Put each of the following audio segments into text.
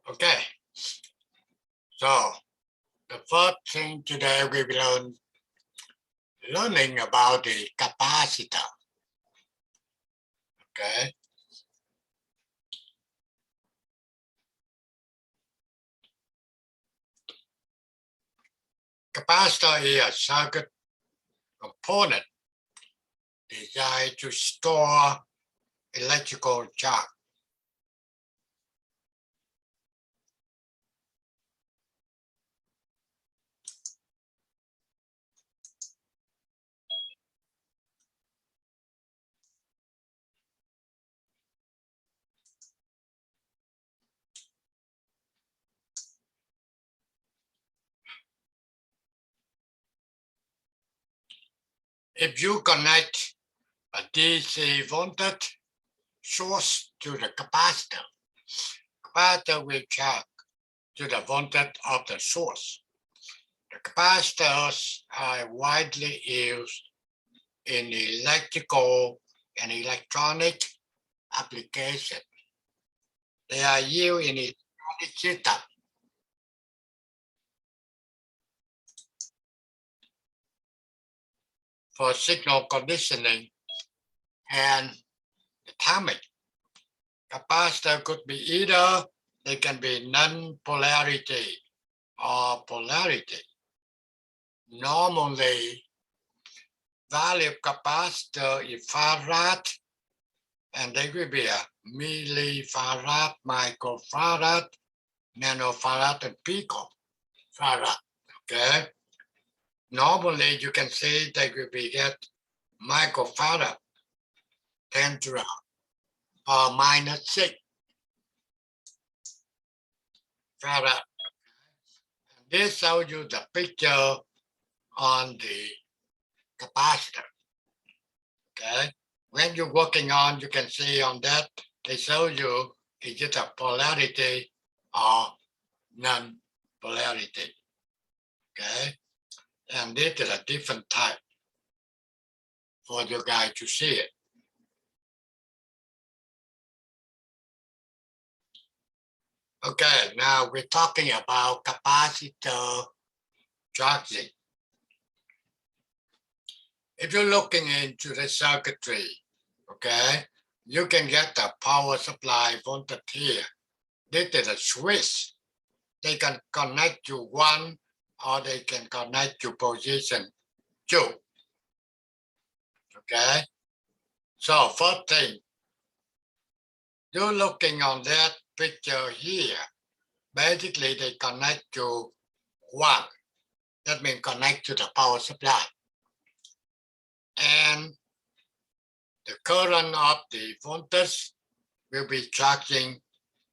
Okay, so the first thing today we will learning about the capacitor. Okay. Capacitor is a circuit component designed to store electrical charge. If you connect a DC voltage source to the capacitor, capacitor will charge to the voltage of the source. The capacitors are widely used in electrical and electronic application. They are used in electronic system. For signal conditioning and timing. Capacitor could be either, they can be non-polarity or polarity. Normally, value of capacitor is farad, and they will be a millifarad, microfarad, nanofarad, and picofarad. Okay. Normally, you can say they will be get microfarad, 10 to the power minus 6 farad. And this shows you the picture on the capacitor. Okay. When you're working on, you can see on that, they show you is it a polarity or non-polarity. Okay. And this is a different type for you guys to see it. Okay, now we're talking about capacitor charging. If you're looking into the circuitry, okay, you can get the power supply voltage here. This is a switch. They can connect to 1 or they can connect to position 2. Okay, so first thing, you're looking on that picture here. Basically, they connect to 1. That means connect to the power supply. And the current of the voltage will be charging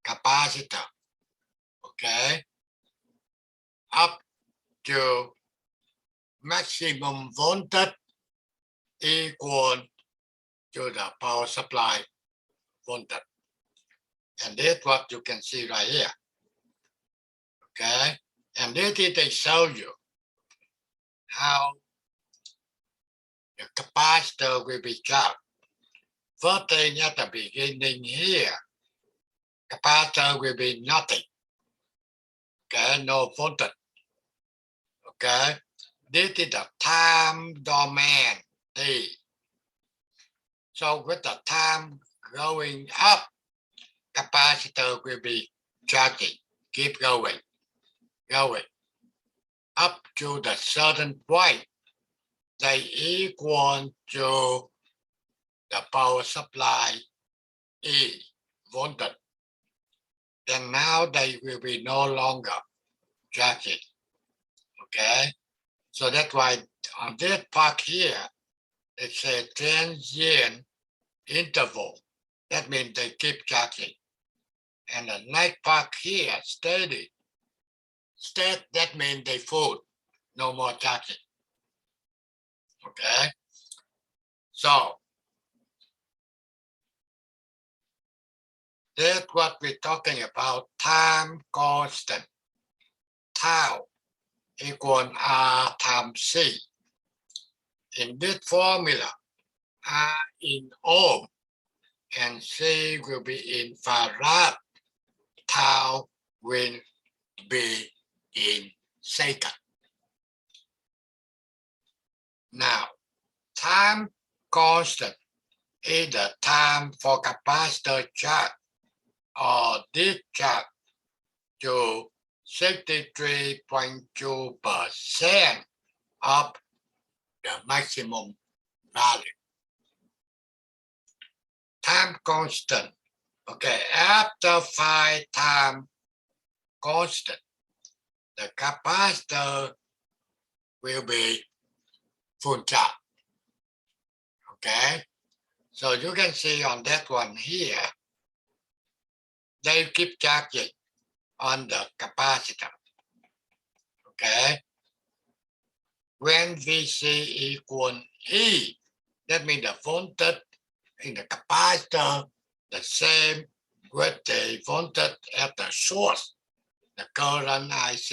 capacitor. Okay, up to maximum voltage equal to the power supply voltage. And that's what you can see right here. Okay, and this is they show you how the capacitor will be charged. First thing at the beginning here, capacitor will be nothing. Okay, no voltage. Okay, this is the time domain T. So with the time going up, capacitor will be charging, keep going, up to the certain point. They equal to the power supply E voltage. Then now they will be no longer charging. Okay, so that's why on this part here, it's a transient interval. That means they keep charging. And the next part here, steady. State, that means they full, no more charging. Okay, so that's what we're talking about, time constant. Tau equal R times C. In this formula, R in ohm and C will be in farad, tau will be in seconds. Now, time constant is the time for capacitor charge or discharge to 63.2% of the maximum value. Time constant. Okay, after 5 time constant, the capacitor will be full charge. Okay, so you can see on that one here, they keep charging on the capacitor. Okay, when VC equal E, that means the voltage in the capacitor the same with the voltage at the source. The current IC,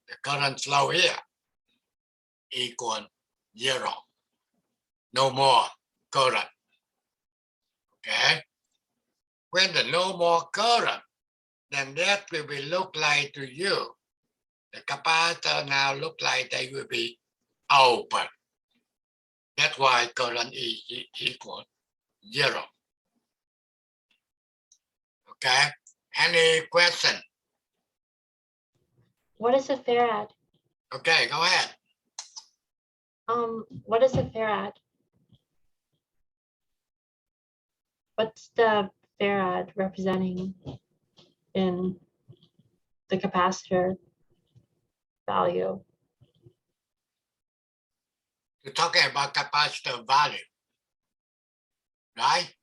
the current flow here equal 0. No more current. Okay. When the no more current, then that will be look like to you. The capacitor now look like they will be open. That's why current is equal 0. Okay. Any question? What is a farad? Okay, go ahead. What is a farad? What's the farad representing in the capacitor value? You're talking about capacitor value, right?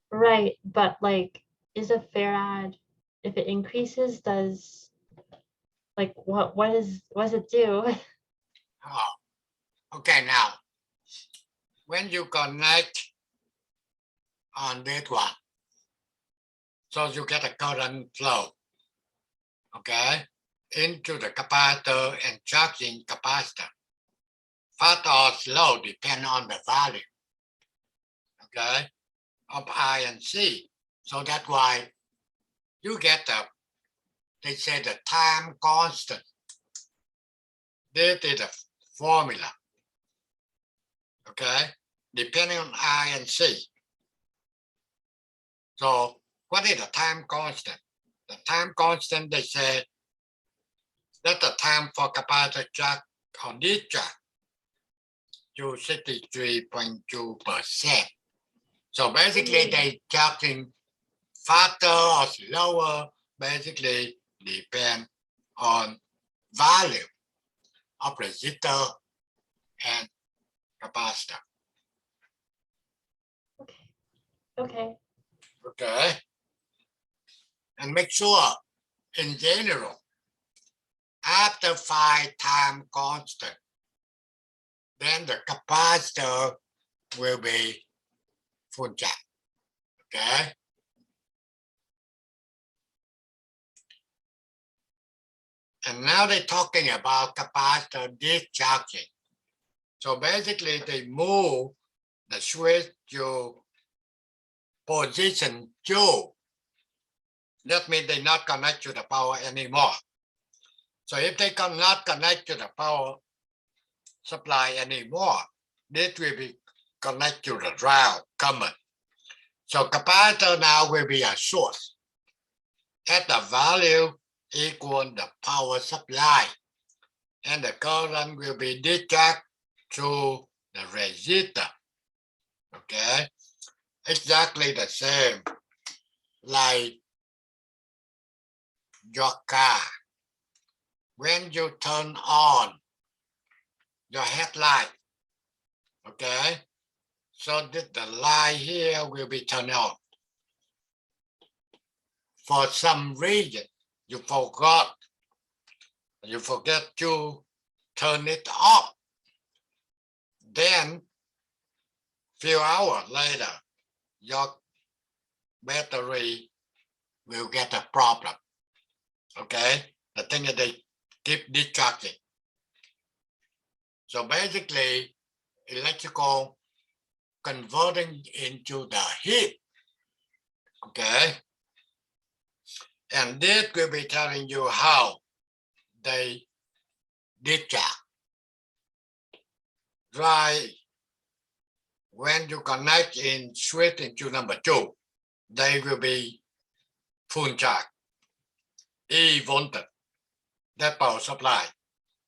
Right, but like, is a farad, if it increases, does, like, what does it do? Oh, okay, now, when you connect on this one, so you get a current flow, okay, into the capacitor and charging capacitor. Fast or slow depend on the value, okay, of I and C. So that's why you get they say the time constant. This is the formula, okay, depending on I and C. So what is the time constant? The time constant, they say, that's the time for capacitor charge or discharge to 63.2%. So basically, they charging faster or slower, basically depend on value of resistor and capacitor. Okay. Okay. And make sure, in general, after 5 time constant, then the capacitor will be full charge. Okay. And now they're talking about capacitor discharging. So basically, they move the switch to position 2. That means they not connect to the power anymore. So if they cannot connect to the power supply anymore, this will be connected to the ground common. So capacitor now will be a source at the value equal the power supply, and the current will be discharged to the resistor. Okay, exactly the same like your car. When you turn on your headlight, okay, so that the light here will be turned on. For some reason, you forget to turn it off. Then, few hours later, your battery will get a problem. Okay, the thing is they keep discharging. So basically, electrical converting into the heat. Okay, And this will be telling you how they discharge. Right when you connect in switch into number 2, they will be full charge, E voltage, that power supply.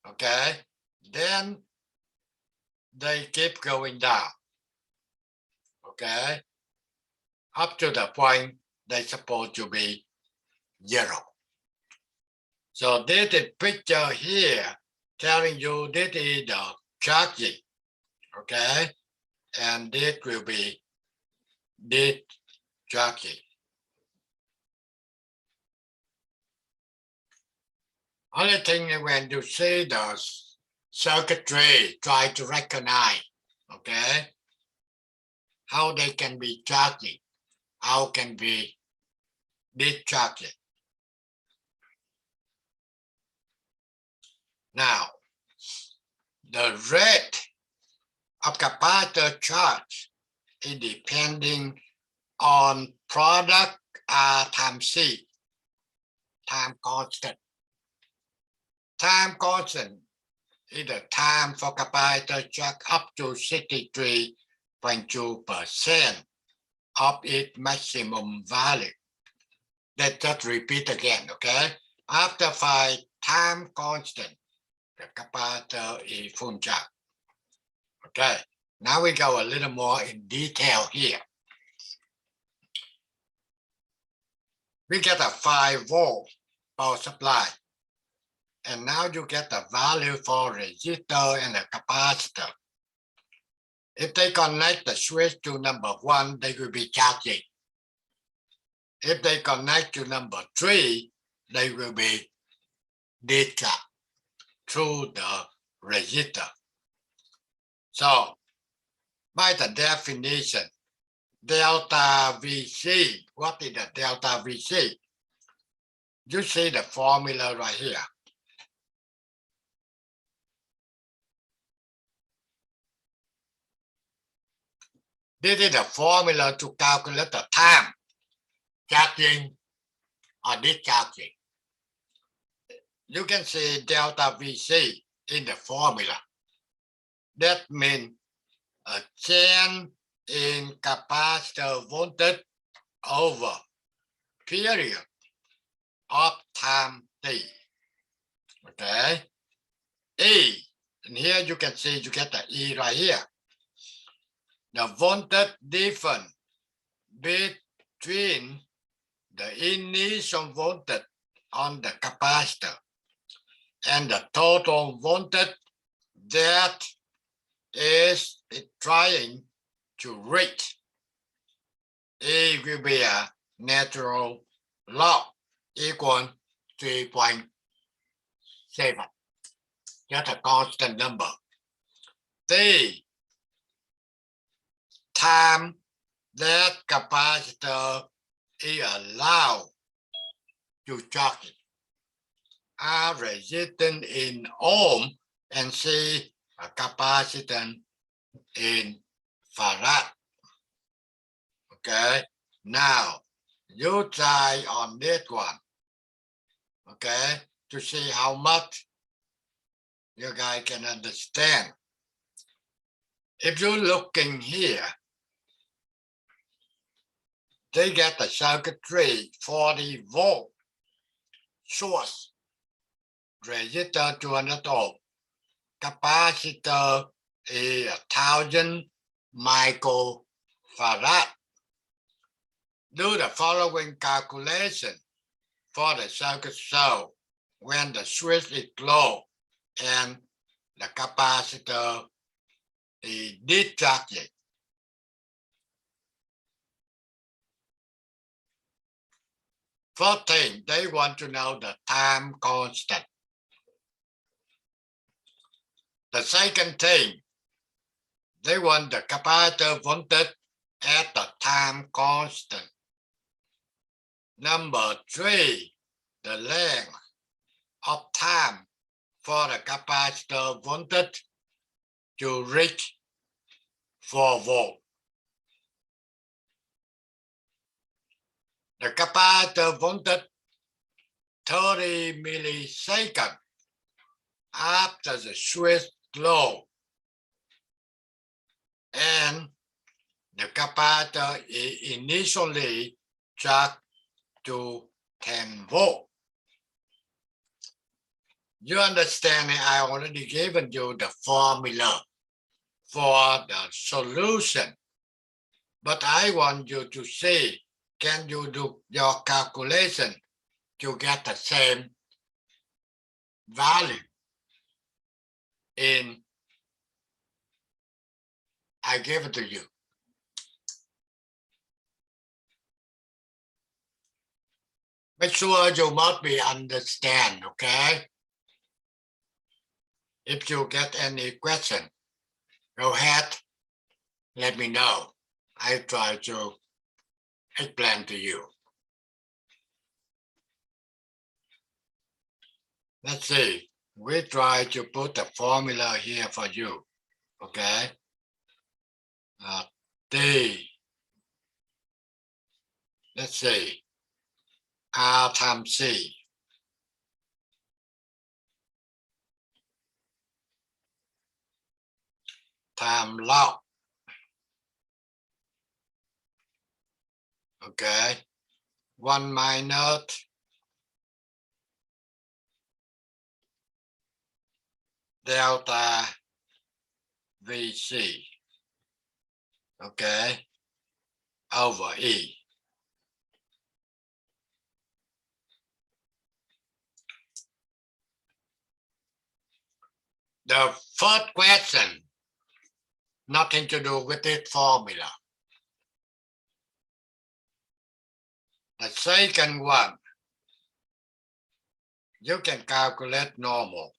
Okay, then they keep going down. Okay, up to the point they supposed to be 0. So this is picture here telling you this is the charging. Okay, and this will be discharging. Only thing is when you see the circuitry, try to recognize, okay, how they can be charging, how can be discharging. Now, the rate of capacitor charge is depending on product R times C, time constant. Time constant is the time for capacitor charge up to 63.2% of its maximum value. Let's just repeat again, okay? After 5 time constant, the capacitor is full charge. Okay, now we go a little more in detail here. We get a 5 volt power supply. And now you get the value for resistor and the capacitor. If they connect the switch to number 1, they will be charging. If they connect to number 3, they will be discharged through the resistor. So, by the definition, delta VC, what is the delta VC? You see the formula right here. This is the formula to calculate the time charging or discharging. You can see delta VC in the formula. That means a change in capacitor voltage over period of time t. Okay. E, and here you can see you get the E right here. The voltage difference between the initial voltage on the capacitor and the total voltage that is trying to reach. E will be a natural log equal 3.7. Just a constant number. T, time that capacitor is allowed to charge. R resistance in ohm and C a capacitance in farad. Okay, now you try on this one, okay, to see how much you guys can understand. If you're looking here, they get the circuitry 40 volt source, resistor 200 ohm, capacitor is 1000 microfarad. Do the following calculation for the circuit show when the switch is low and the capacitor is discharging. First thing, they want to know the time constant. The second thing, they want the capacitor voltage at the time constant. Number 3, the length of time for the capacitor voltage to reach 4 volt. The capacitor voltage 30 milliseconds after the switch glow, and the capacitor is initially charged to 10 volts. You understand I already given you the formula for the solution, but I want you to see, can you do your calculation to get the same value in, I give it to you. Make sure you must be understand, okay? If you get any question, go ahead, let me know. I try to explain to you. Let's see, we try to put the formula here for you, okay? D, let's see, R times C. Time log. Okay. 1 minus delta VC. Okay. Over E. The first question, nothing to do with this formula. The second one, you can calculate normal.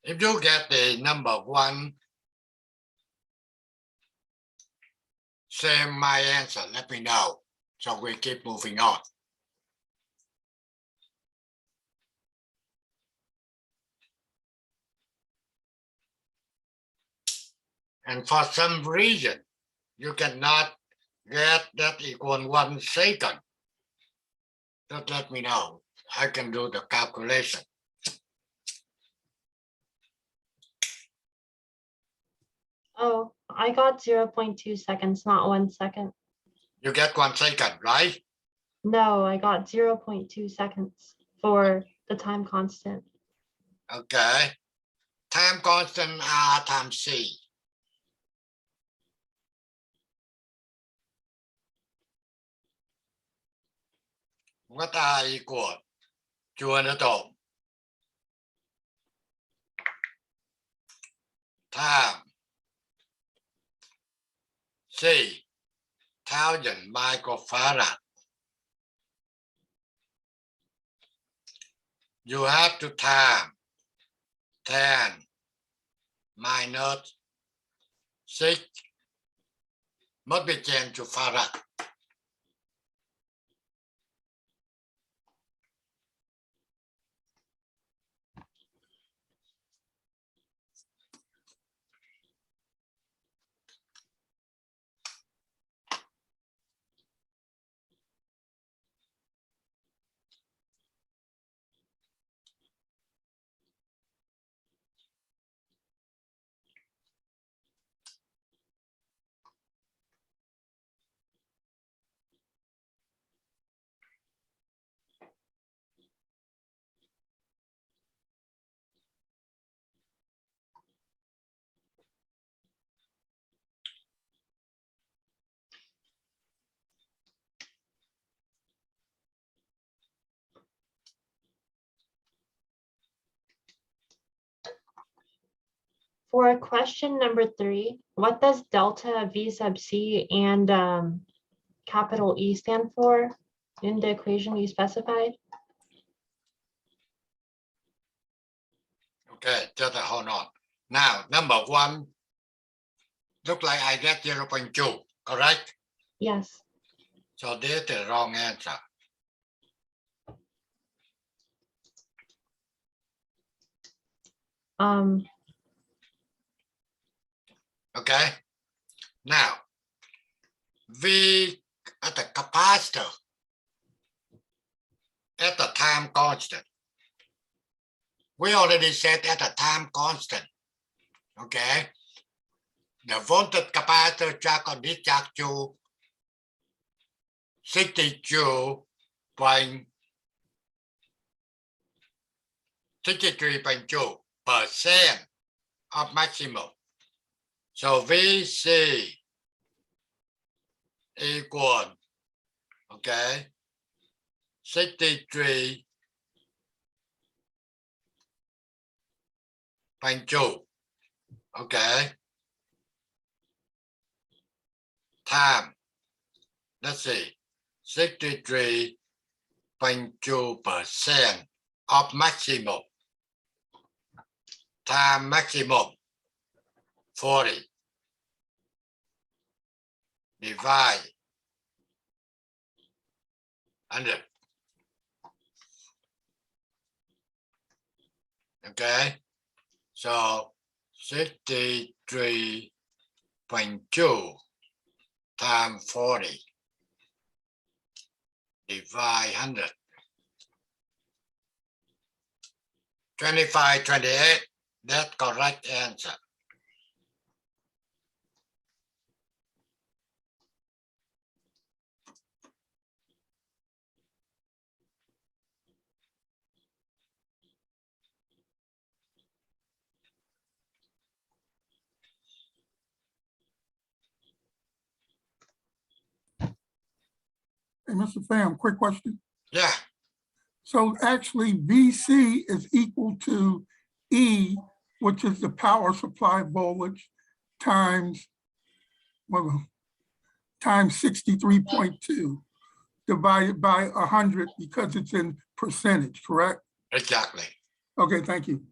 If you get the number 1, say my answer, let me know. So we keep moving on. And for some reason, you cannot get that equal 1 second. Just let me know. I can do the calculation. Oh, I got 0.2 seconds, not 1 second. You get 1 second, right? No, I got 0.2 seconds for the time constant. Okay. Time constant R times C. What are equal? Chưa nữa tổ. Time C. 1000 microfarad. You have to time 10 minus 6 must be changed to farad. For question number 3, what does delta V sub C and capital E stand for in the equation you specified? Okay, just hold on. Now, number 1, look like I get 0.2, correct? Yes. So this is the wrong answer. Okay. Now, V at the capacitor at the time constant. We already said at the time constant. Okay. The voltage capacitor charge on discharge to 63.2% of maximum. So VC equal, okay, 63.2, okay, time, let's see, 63.2% of maximum, time maximum, 40, divide 100. Okay, so 63.2 times 40 divide 100. 2528, that's correct answer. Hey, Mr. Pham, quick question. Yeah, So actually VC is equal to E, which is the power supply voltage times, well, times 63.2 divided by 100 because it's in percentage, correct? exactly. Okay, thank you.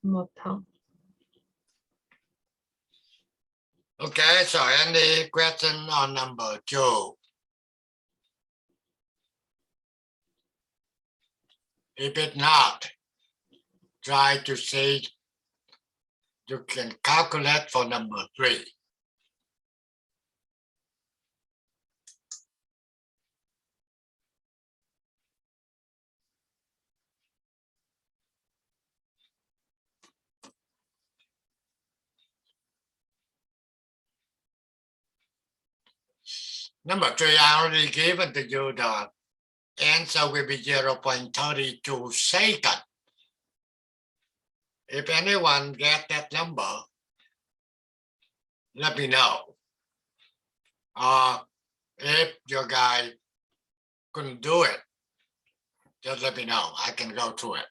Motel. Okay, so any question on number 2? If it's not, try to see you can calculate for number 3. Number 3, I already given to you the answer will be 0.32 seconds. If anyone get that number, let me know. If your guy couldn't do it, just let me know. I can go through it.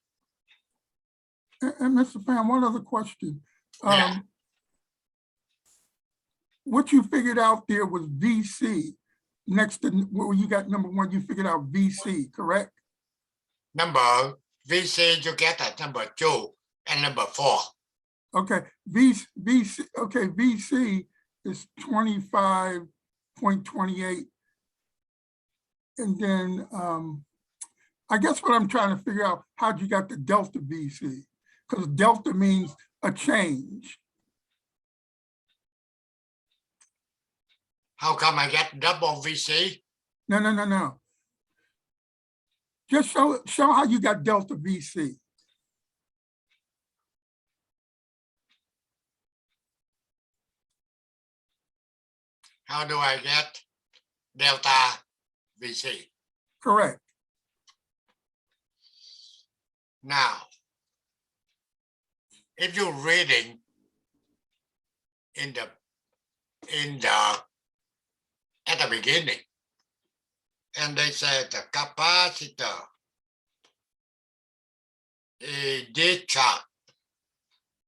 And Mr. Pham, one other question. Yeah. What you figured out there was VC. Next to where you got number 1, you figured out VC, correct? Number VC, you get at number 2 and number 4. Okay, VC is 25.28. And then I guess what I'm trying to figure out, how'd you got the delta VC? Because delta means a change. How come I get double VC? No. Just show how you got delta VC. How do I get delta VC? Correct. Now, if you're reading in the at the beginning, and they say the capacitor is discharged,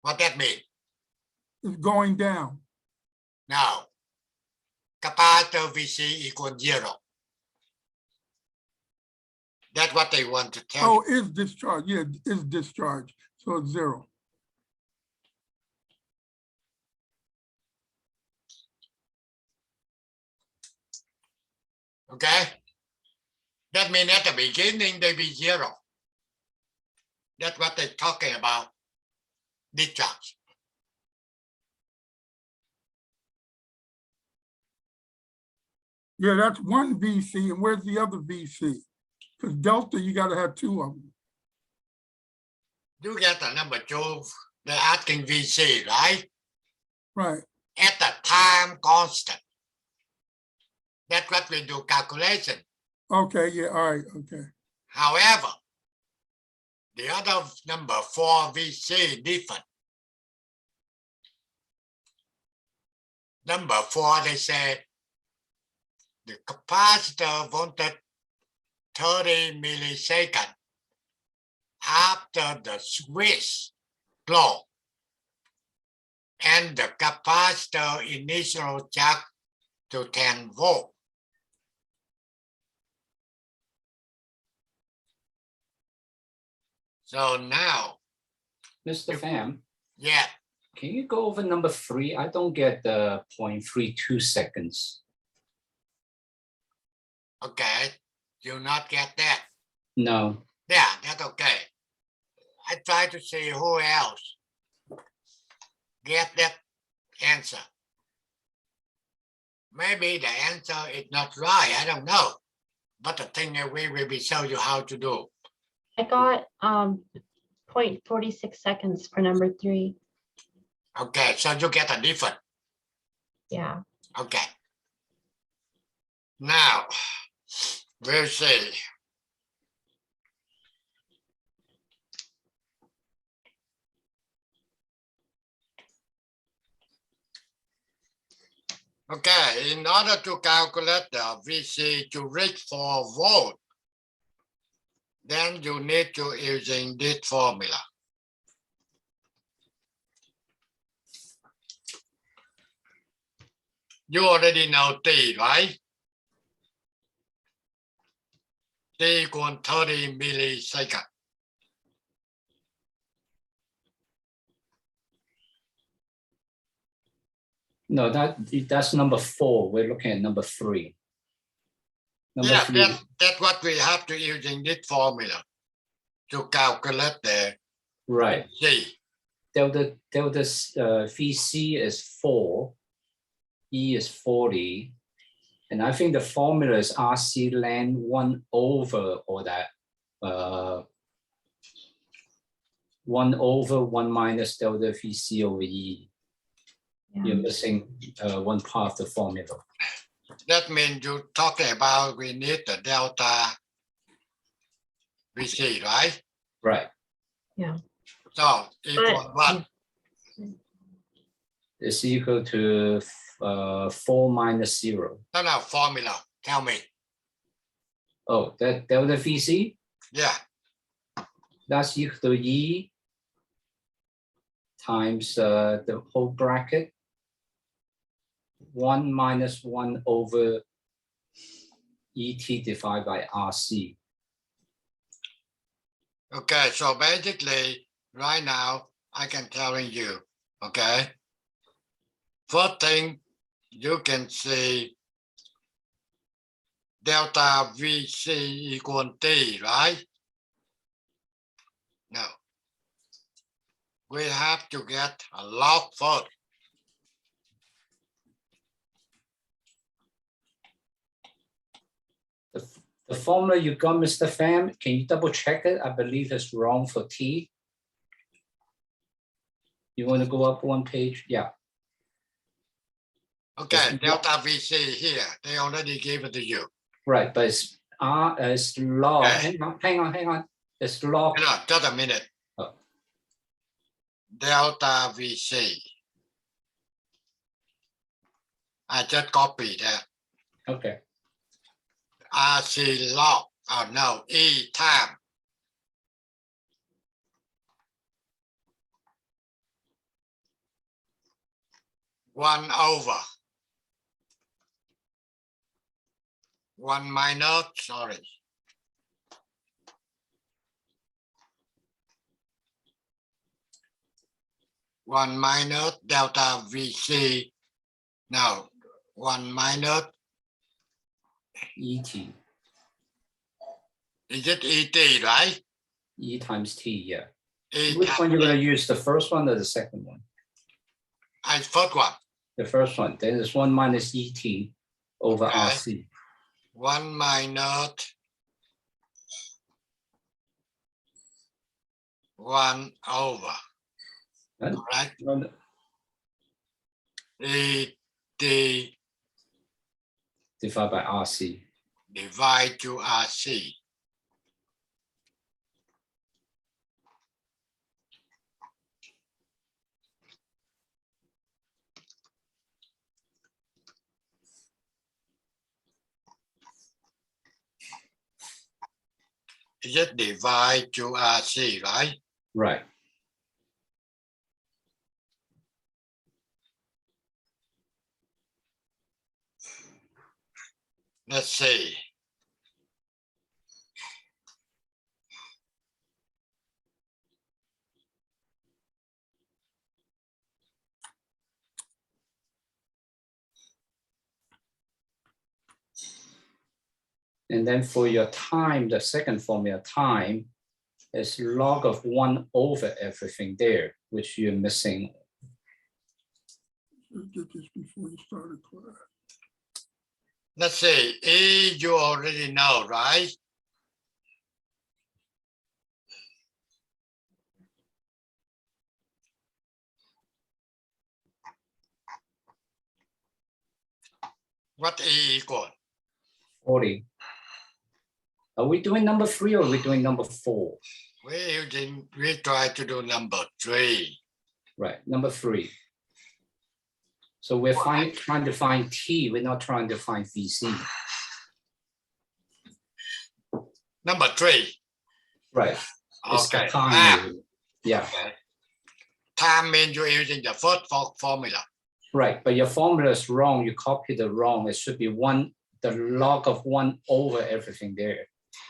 what that mean? It's going down. Now, capacitor VC equals 0. That's what they want to tell Oh, you. is discharged. Yeah, is discharged. So it's 0. Okay? That means at the beginning they be 0. That's what they're talking about. Discharge. Yeah, that's one VC. And where's the other VC? Because delta, you got to have 2 of them. You get the number 2, they're asking VC, right? Right. At the time constant. That's what we do calculation. Okay. Yeah. All right. Okay. However, the other number 4 VC different. Number 4, they say the capacitor wanted 30 milliseconds after the switch blow, and the capacitor initial charge to 10 volt. So now, Mr. Pham, yeah, can you go over number 3? I don't get the 0.32 seconds. okay, you not get that. No. Yeah, that's okay. I try to see who else get that answer. Maybe the answer is not right, I don't know. But the thing that we will be show you how to do. I got 0.46 seconds for number 3. Okay, so you get a different. Yeah. Okay. Now, we'll see. Okay, in order to calculate the VC to reach 4 volt, then you need to using this formula. You already know T, right? T equals 30 milliseconds. No, that's number 4. We're looking at number 3. Number Yeah, 3. that's what we have to use in this formula to calculate the Right. C. Delta VC is 4. E is 40. And I think the formula is RC ln 1 over all that. 1 over 1 minus delta VC over E. You're missing one part of the formula. That means you're talking about we need the delta VC, right? Right. Yeah. So equal what? It's equal to 4 minus 0. No, formula. Tell me. Oh, that delta VC? Yeah. That's equal to E times the whole bracket 1 minus 1 over ET divided by RC. Okay, so basically right now I can telling you, okay? First thing you can see delta VC equal T, right? No. We have to get a log first. The formula you got, Mr. Pham, can you double check it? I believe it's wrong for T. You want to go up one page? Yeah. Okay, It's delta VC here, they already gave it to you. right, but it's log. Okay. Hang on. It's log. Hang on, just a minute. Oh. Delta VC. I just copied that. Okay. RC log, oh no, E time. One over. One minus, sorry. One minus delta VC. No, one minus, ET. is it ET, right? E times T, yeah. E Which one times you're T. gonna use, the first one or the second one? First one. The first one, then it's 1 minus ET over Okay. RC. One minus one over. Right? Correct? Well, ET divided by RC. divide to RC. Is it divide to RC, right? Right. Let's see. And then for your time, the second formula, time, is log of 1 over everything there, which you're missing. Get this before you started class. Let's see. E you already know, right? What E equal? 40. Are we doing number 3 or are we doing number 4? We try to do number 3. Right, number 3. So we're trying to find T, we're not trying to find VC. Number 3. Right. It's the Okay. time. Yeah, Okay. Time means you're using the first formula. right. But your formula is wrong. You copied it wrong. It should be the log of 1 over everything there.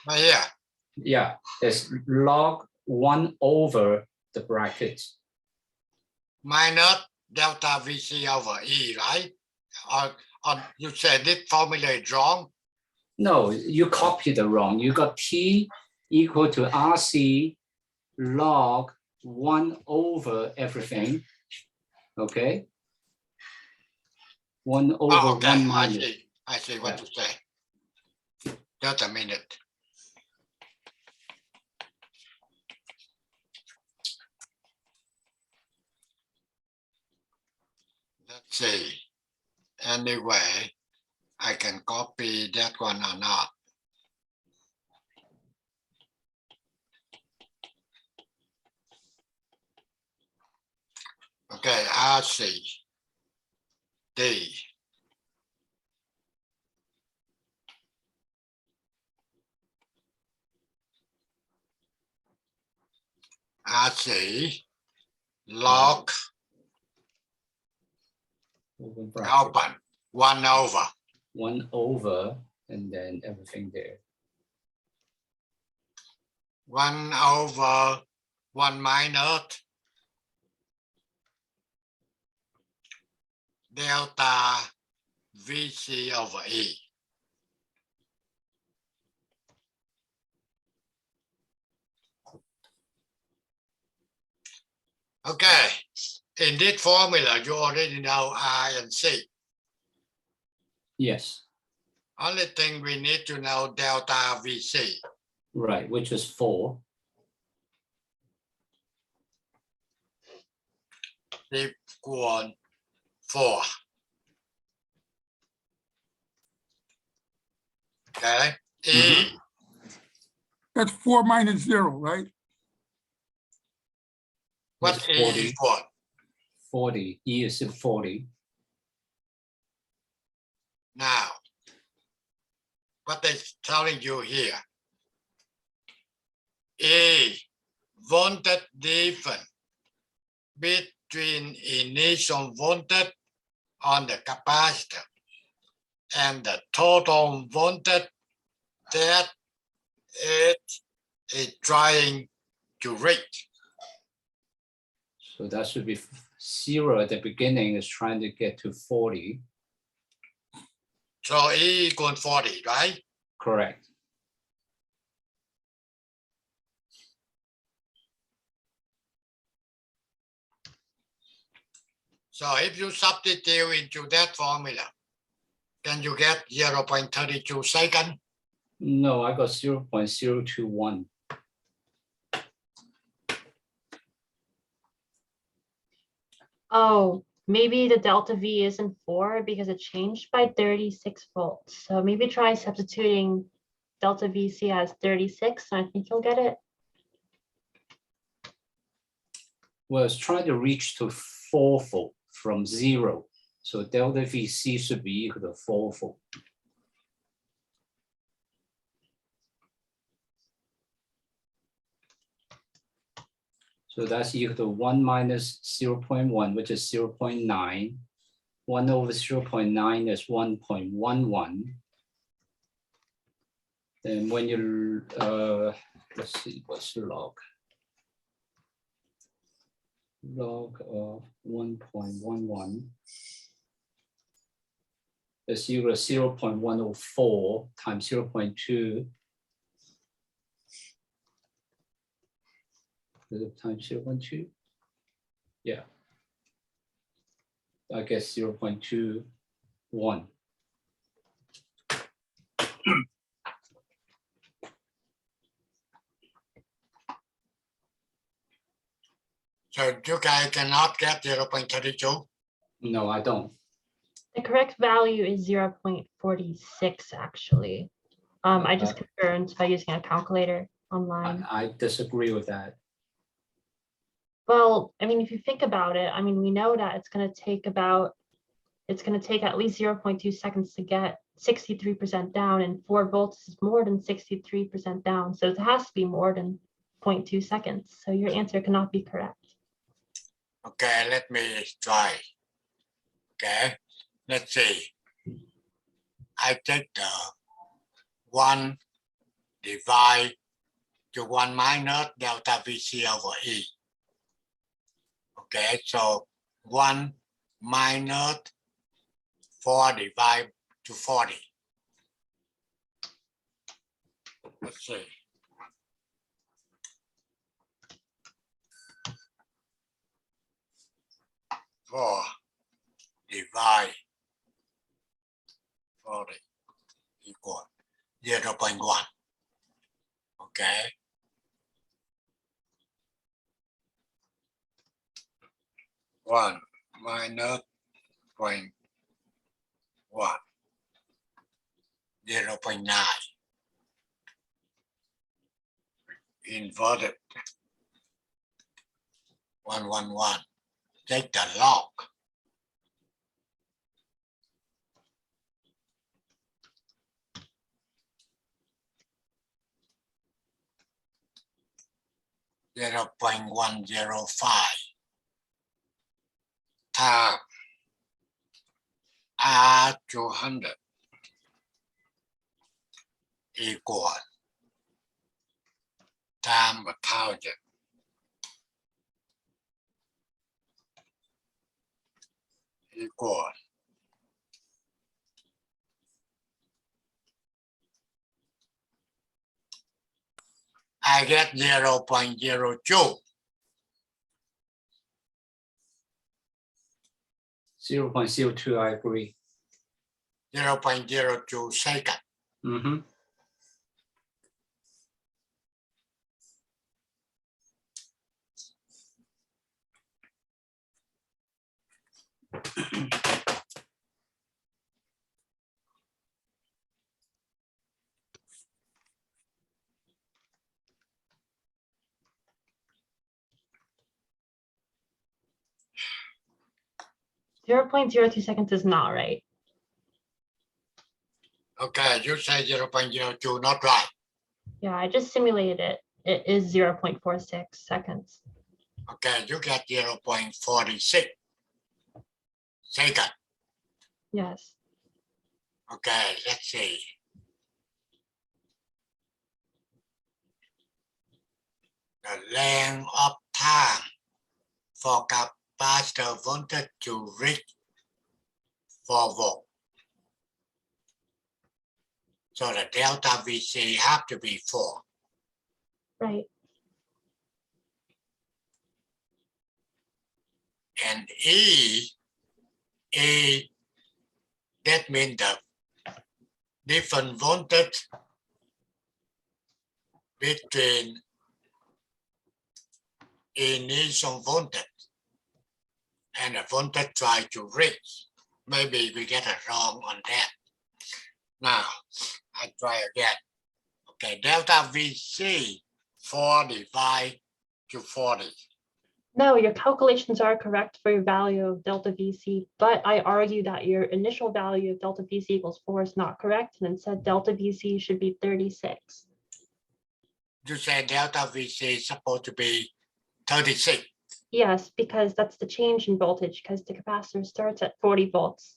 Right here. Yeah, it's log 1 over the brackets. Minus delta VC over E, right? Or you said this formula is wrong. No, you copied it wrong. You got T equal to RC log 1 over everything. Okay. 1 over Oh, okay. 1 minus. I see what you say. Just a minute. Let's see. Anyway, I can copy that one or not. Okay, RC D. RC log Over bracket. open 1 over. 1 over and then everything there. 1 over 1 minus delta VC over E. Okay, in this formula, you already know I and C. Yes, Only thing we need to know delta VC. right, which is 4. Equal 4. Okay, E, Mhm. That's 4 minus 0, right? what It's E 40. equal? 40. E is 40. Now, what they telling you here? A voltage difference between initial voltage on the capacitor and the total voltage that it is trying to reach. So that should be 0 at the beginning is trying to get to 40. So E equal 40, right? Correct. So if you substitute into that formula, can you get 0.32 seconds? No, I got 0.021. Oh, maybe the delta V isn't 4 because it changed by 36 volts. So maybe try substituting delta VC as 36, and I think you'll get it. Well, it's trying to reach to 4-fold from 0. So delta VC should be equal to 4-fold. So that's equal to 1 minus 0.1, which is 0.9. 1 over 0.9 is 1.11. Then when you, let's see, what's the log? Log of 1.11 is equal to 0.104 times 0.2 times 0.2. Yeah. I guess 0.21. So you guys cannot get 0.32. No, I don't. The correct value is 0.46 actually. I just confirmed by using a calculator online. I disagree with that. Well, I mean, if you think about it, I mean, we know that it's going to take at least 0.2 seconds to get 63% down, and 4 volts is more than 63% down. So it has to be more than 0.2 seconds. So your answer cannot be correct. Okay, let me try. Okay, let's see. I take the 1 divide to 1 minus delta VC over E. Okay, so 1 minus 4 divided to 40. Let's see. Four divide 40 equal 0.1. Okay. One minus 0.1. 0.9. Inverted. 111. Take the log. Zero 0.105 times R200 equal times 1,000 equal I get 0.02. 0.02, I agree. 0.02 second. Mm-hmm. 0.02 seconds is not right. Okay, you say 0.02, not right. Yeah, I just simulated it. It is 0.46 seconds. Okay, you get 0.46 second. Yes. Okay, let's see. The length of time for capacitor voltage to reach 4 volt. So the delta VC have to be 4. Right. And E, that means the different voltage between initial voltage and the voltage try to reach. Maybe we get it wrong on that. Now, I try again. Okay, delta VC 4 divided to 40. No, your calculations are correct for your value of delta VC, but I argue that your initial value of delta VC equals 4 is not correct, and instead delta VC should be 36. You say delta VC is supposed to be 36. Yes, because that's the change in voltage, because the capacitor starts at 40 volts.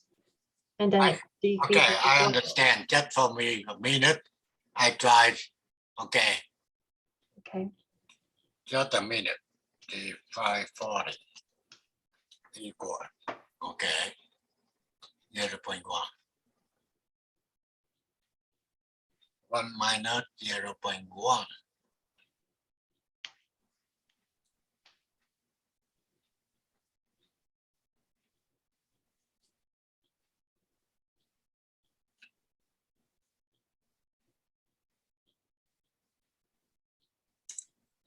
And then it decreases. Okay, to I 40. understand. Just for me a minute. I tried. Okay, Okay. just a minute. 540 equal. Okay. 0.1. 1 minus 0.1.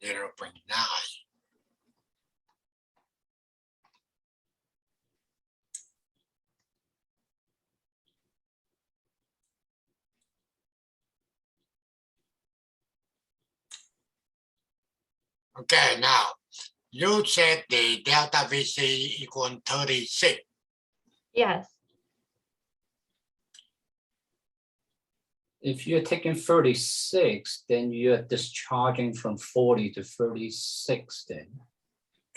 Zero point 0.9. Okay, now you said the delta VC equal 36. Yes. If you're taking 36, then you're discharging from 40 to 36 then.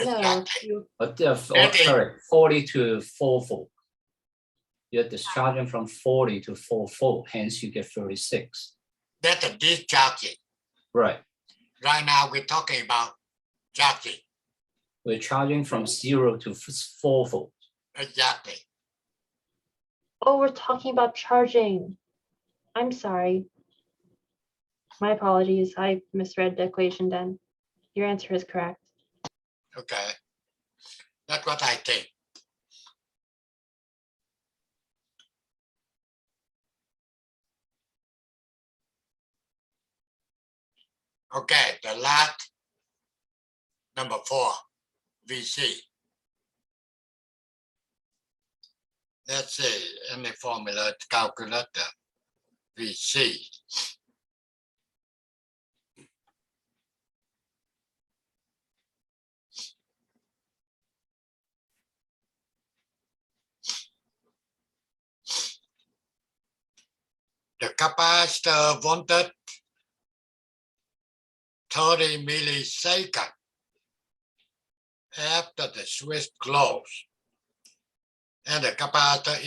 No, Exactly. Sorry, 40 to 4 volt. You're discharging from 40 to 4 volt, hence you get 36. That's a discharging. Right. Right now we're talking about charging. We're charging from 0 to 4 volt. Exactly. Oh, we're talking about charging. I'm sorry. My apologies. I misread the equation then. Your answer is correct. Okay. That's what I think. Okay, the last number 4, VC. Let's see, any formula to calculate the VC. The capacitor voltage 30 milliseconds after the switch closed, and the capacitor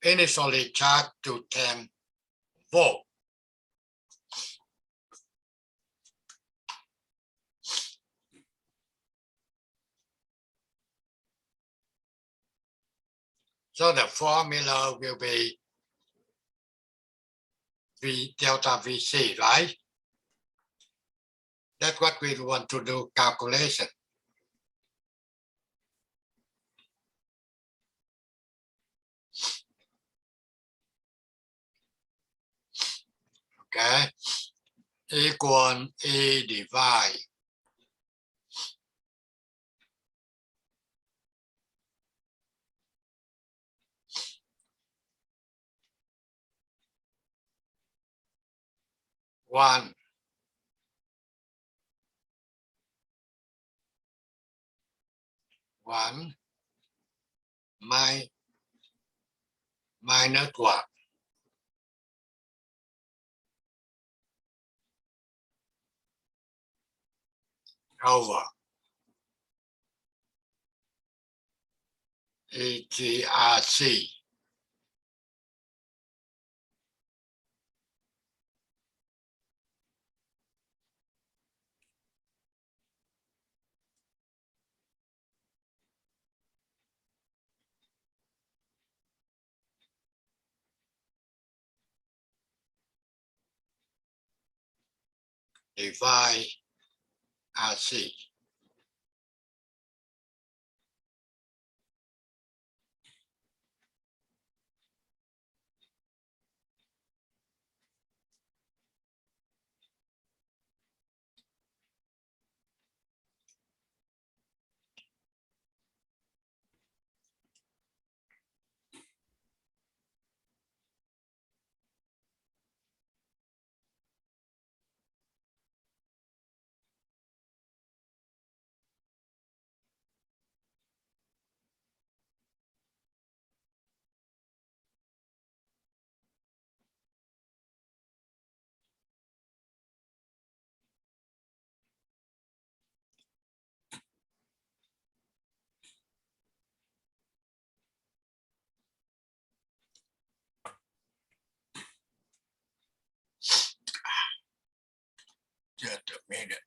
initially charged to 10 volt. So the formula will be V delta VC, right? That's what we want to do calculation. Okay, equal E divide one minus what? Over EGRC. Divide RC. Just a minute.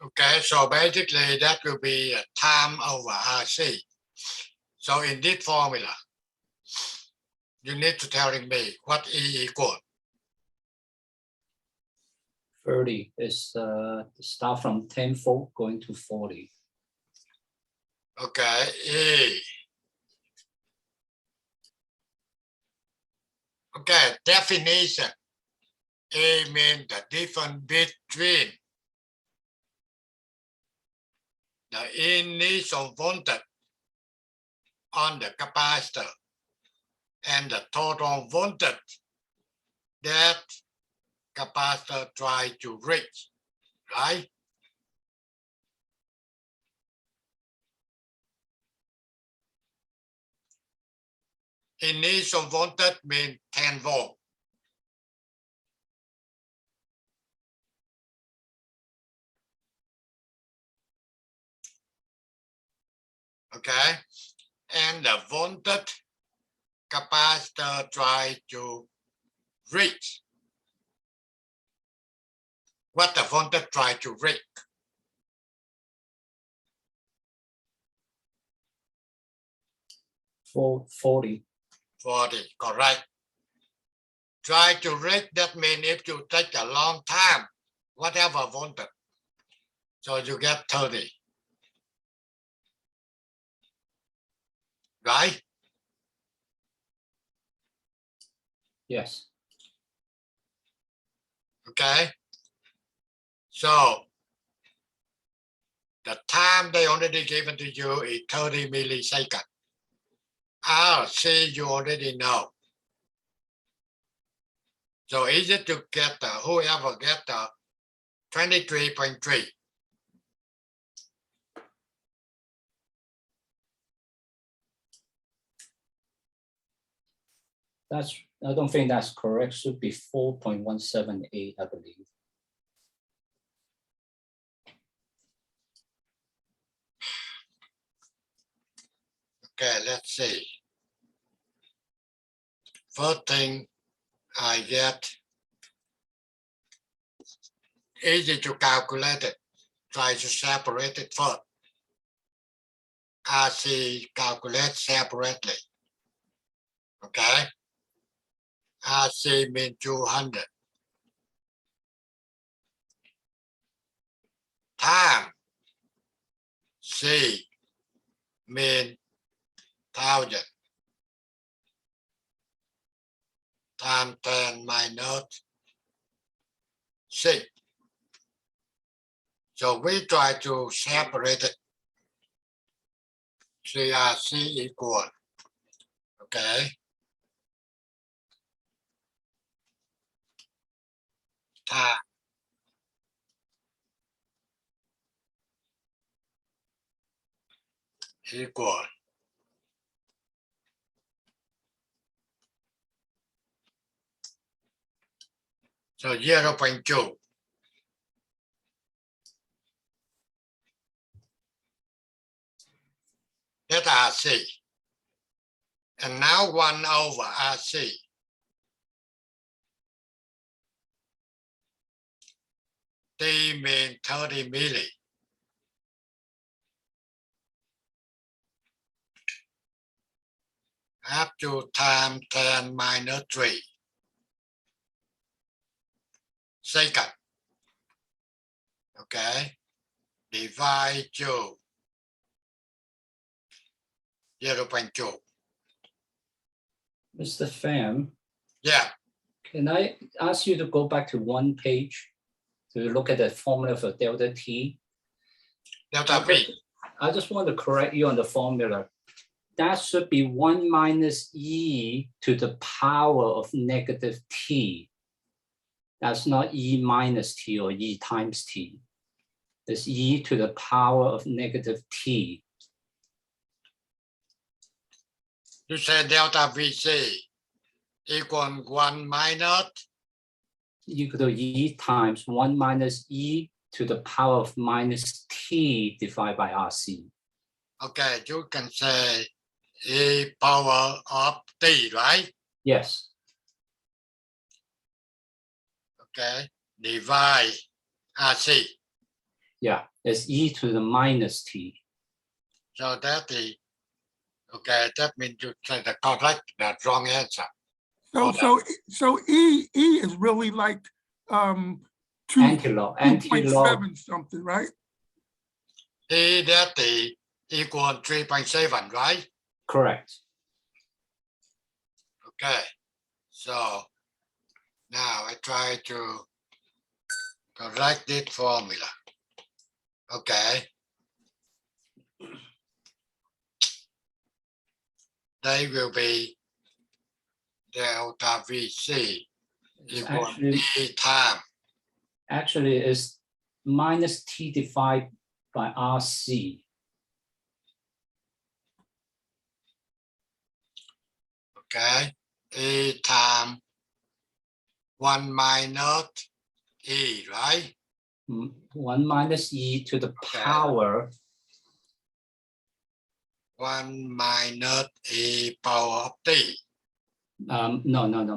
Okay, so basically that will be time over RC. So in this formula, you need to tell me what E equal. 30 is start from 10 volt going to 40. Okay, E. Okay, definition. A means the difference between the initial voltage on the capacitor and the total voltage that capacitor try to reach, right? Initial voltage means 10 volt. Okay, and the voltage capacitor try to reach. What the voltage try to reach? 40. 40, correct. Try to reach, that means if you take a long time, whatever voltage, so you get 30. Right? Yes. Okay. So the time they already given to you is 30 milliseconds. RC you already know. So easy to get whoever get 23.3. I don't think that's correct. Should be 4.178, I believe. Okay, let's see. First thing I get easy to calculate it. Try to separate it first. RC calculate separately. Okay. RC mean 200. Time C mean 1000. Time 10 minus 6. So we try to separate it. CRC equal. Okay. Time equal. So 0.2. That's RC. And now 1 over RC. T mean 30 milli. Up to time 10 minus 3 second. Okay. Divide to 0.2. Mr. Pham, Yeah. can I ask you to go back to one page to look at the formula for delta T? Delta V. I just want to correct you on the formula. That should be 1 minus e to the power of negative t. That's not e minus t or e times t. It's e to the power of negative t. You say delta VC equal 1 minus. Equal to e times 1 minus e to the power of minus t divided by RC. Okay, you can say e power of t, right? Yes. Okay, divide RC. Yeah, it's e to the minus t. So that is, okay, that means you say the correct, the wrong answer. So E is really like 2.7 something, right? E that is equal 3.7, right? Correct. Okay, so now I try to correct this formula. Okay. They will be delta VC equal Actually, E time. actually is minus t divided by RC. Okay, E time 1 minus E, right? 1 minus e to the power. 1 minus E power of t. No,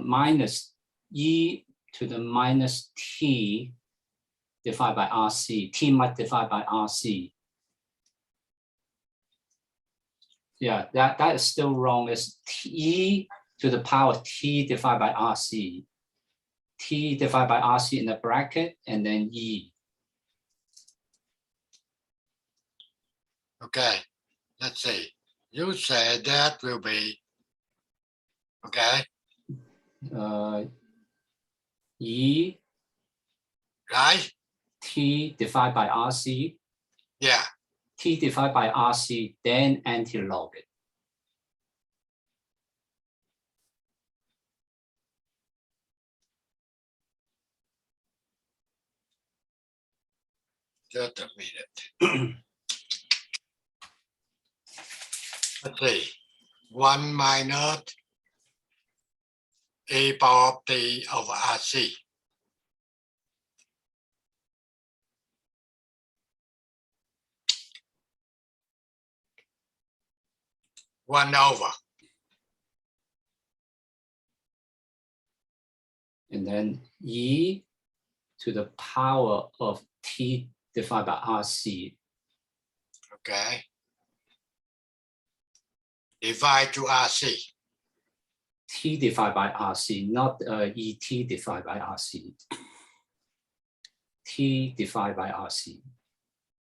minus e to the minus t divided by RC. T multiplied by RC. Yeah, that is still wrong. It's t to the power of t divided by RC. T divided by RC in the bracket and then e. Okay, let's see. You say that will be, okay, E right? t divided by RC. Yeah, T divided by RC, then anti-log it. Just a minute. Let's see. 1 minus e power of t over RC. One over. And then e to the power of t divided by RC. Okay. Divide to RC. T divided by RC, not ET divided by RC. T divided by RC.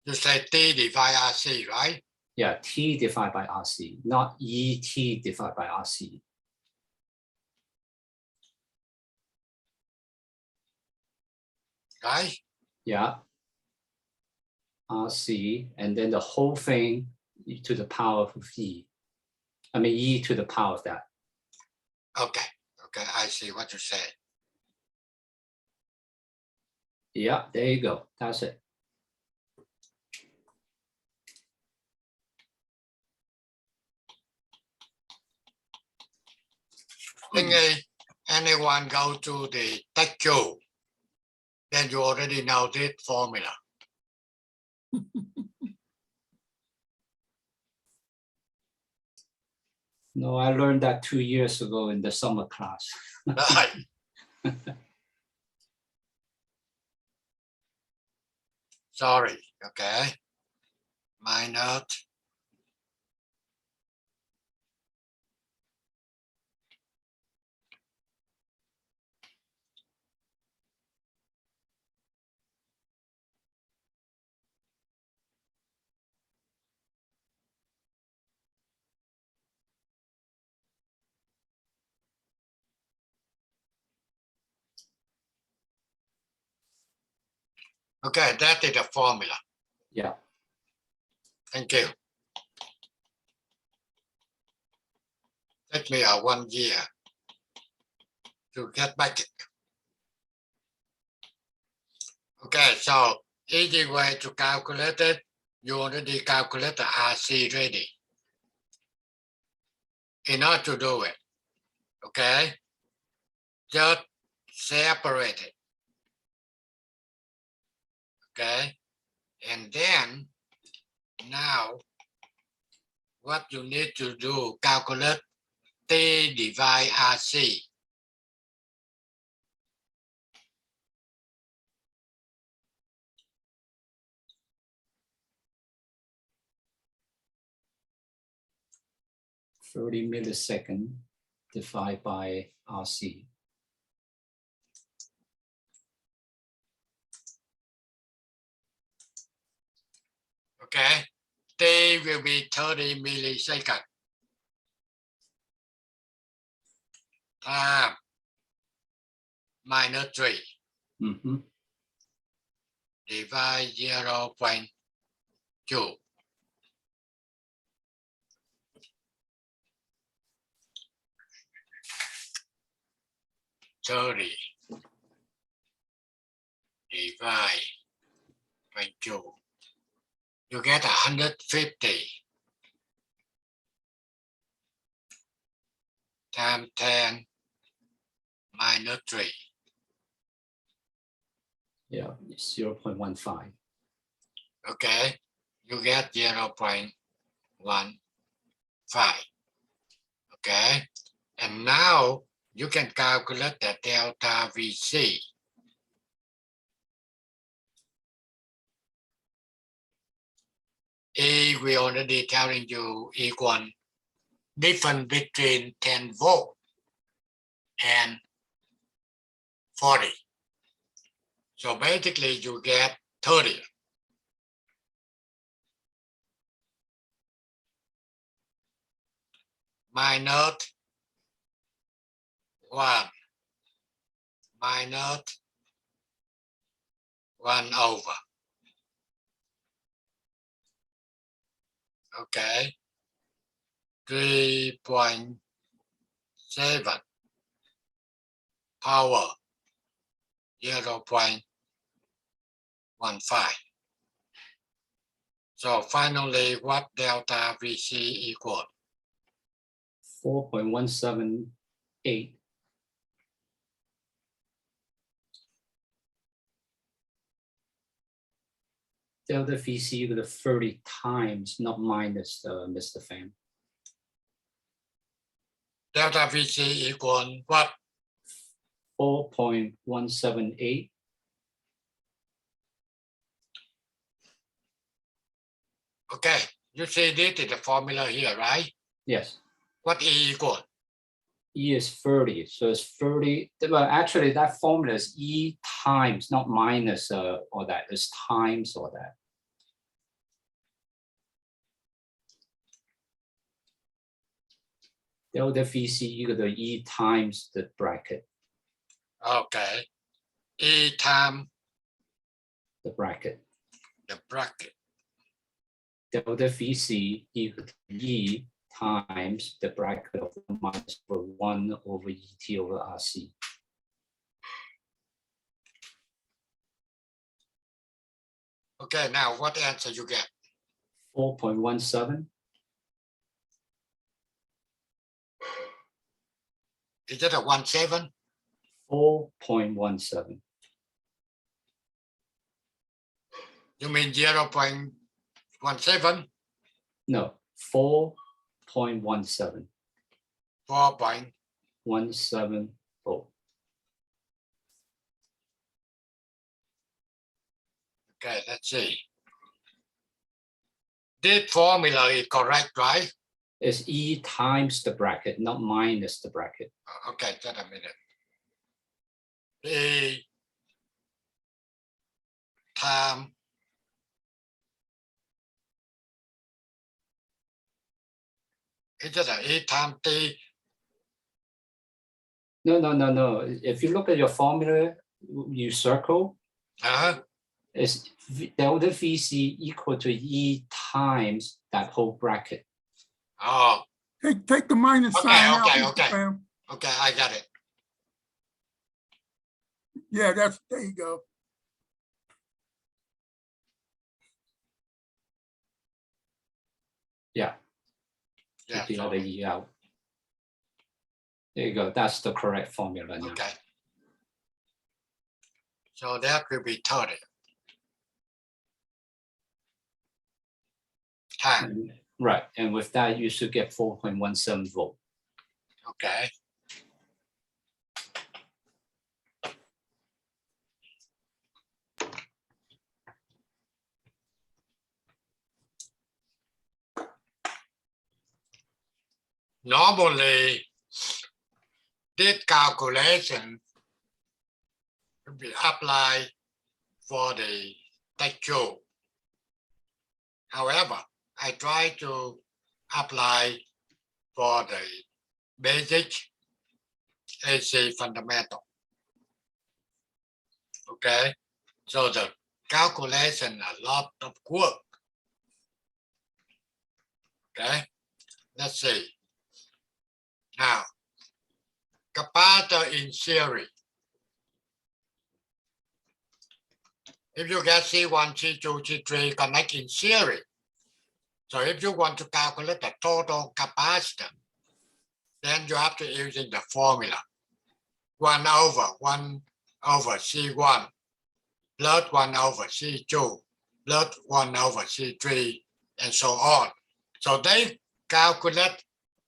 You say t divide RC, right? Yeah, T divided by RC, not ET divided by RC. Right? Yeah. RC, and then the whole thing to the power of E. I mean, E to the power of that. Okay. Okay. I see what you said. Yeah, there you go. That's it. Thinking anyone go to the textbook, then you already know this formula. No, I learned that 2 years ago in the summer class. Right. Sorry. Okay. Minus okay, that is the formula. Yeah. Thank you. Take me 1 year to get back it. Okay, so easy way to calculate it. You already calculate the RC ready. In order to do it, okay, just separate it. Okay, and then now what you need to do, calculate T divide RC. $30 milliseconds divided by RC. Okay, T will be 30 milliseconds. Time minus 3 Mm-hmm. divide 0.2. Divide 0.2. You get 150 times 10 minus 3. Yeah, 0.15. Okay, you get 0.15. Okay, and now you can calculate the delta VC. E, we already telling you equal difference between 10 volt and 40. So basically you get 30. Minus 1 minus 1 over. Okay, 3.7 power 0.15. So finally, what delta VC equal? 4.178. Delta VC equal to 30 times, not minus, Mr. Pham. Delta VC equal what? 4.178. Okay, you see this is the formula here, right? Yes. What E equal? E is 30, so it's 30. Well, actually, that formula is E times, not minus all that. It's times all that. Delta VC equal to E times the bracket, Okay, E times the bracket. the bracket. Delta VC equal to E times the bracket of 1 minus 1 over ET over RC. Okay, now what answer you get? 4.17. Is it a 17? 4.17. You mean 0.17? No, 4.17. 4.17. 170. Okay, let's see. This formula is correct, right? It's E times the bracket, not minus the bracket. Okay, just a minute. E times is it a E times T? No. If you look at your formula, you circle, it's delta VC equal to E times that whole bracket. Oh, Take the minus Okay, sign out. okay, Mr. okay. Pham. okay, I got it. Yeah, there you go. Yeah, Yeah, take the so- other E out. There you go. That's the correct formula now. okay. So that will be 30 times. Right, and with that, you should get 4.17 volt. Okay. Normally, this calculation will be applied for the texture. However, I try to apply for the basic AC fundamental. Okay, so the calculation a lot of work. Okay, let's see. Now, capacitor in series. If you get C1, C2, C3 connect in series, so if you want to calculate the total capacitor, then you have to using the formula 1 over C1 plus 1 over C2 plus 1 over C3 and so on. So they calculate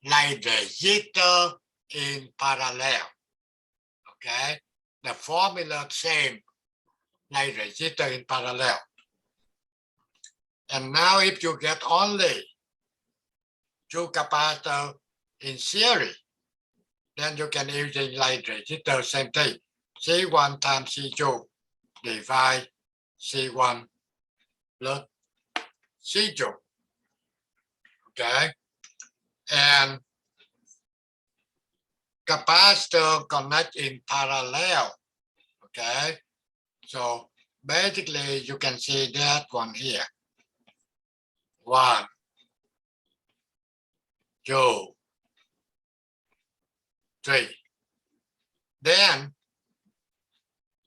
like the jitter in parallel. Okay, the formula same like the jitter in parallel. And now if you get only two capacitors in series, then you can use it like the jitter, same thing. C1 times C2 divide C1 plus C2. Okay, and capacitor connect in parallel. Okay, so basically you can see that one here. 1, 2, 3. Then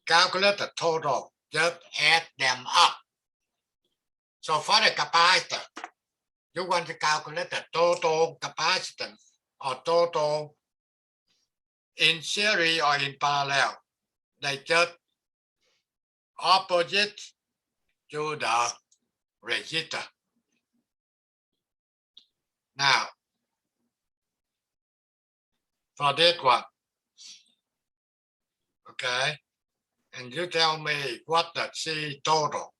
calculate the total, just add them up. So for the capacitor, you want to calculate the total capacitance or total in series or in parallel. They just opposite to the resistor. Now, for this one, okay, and you tell me what the C total.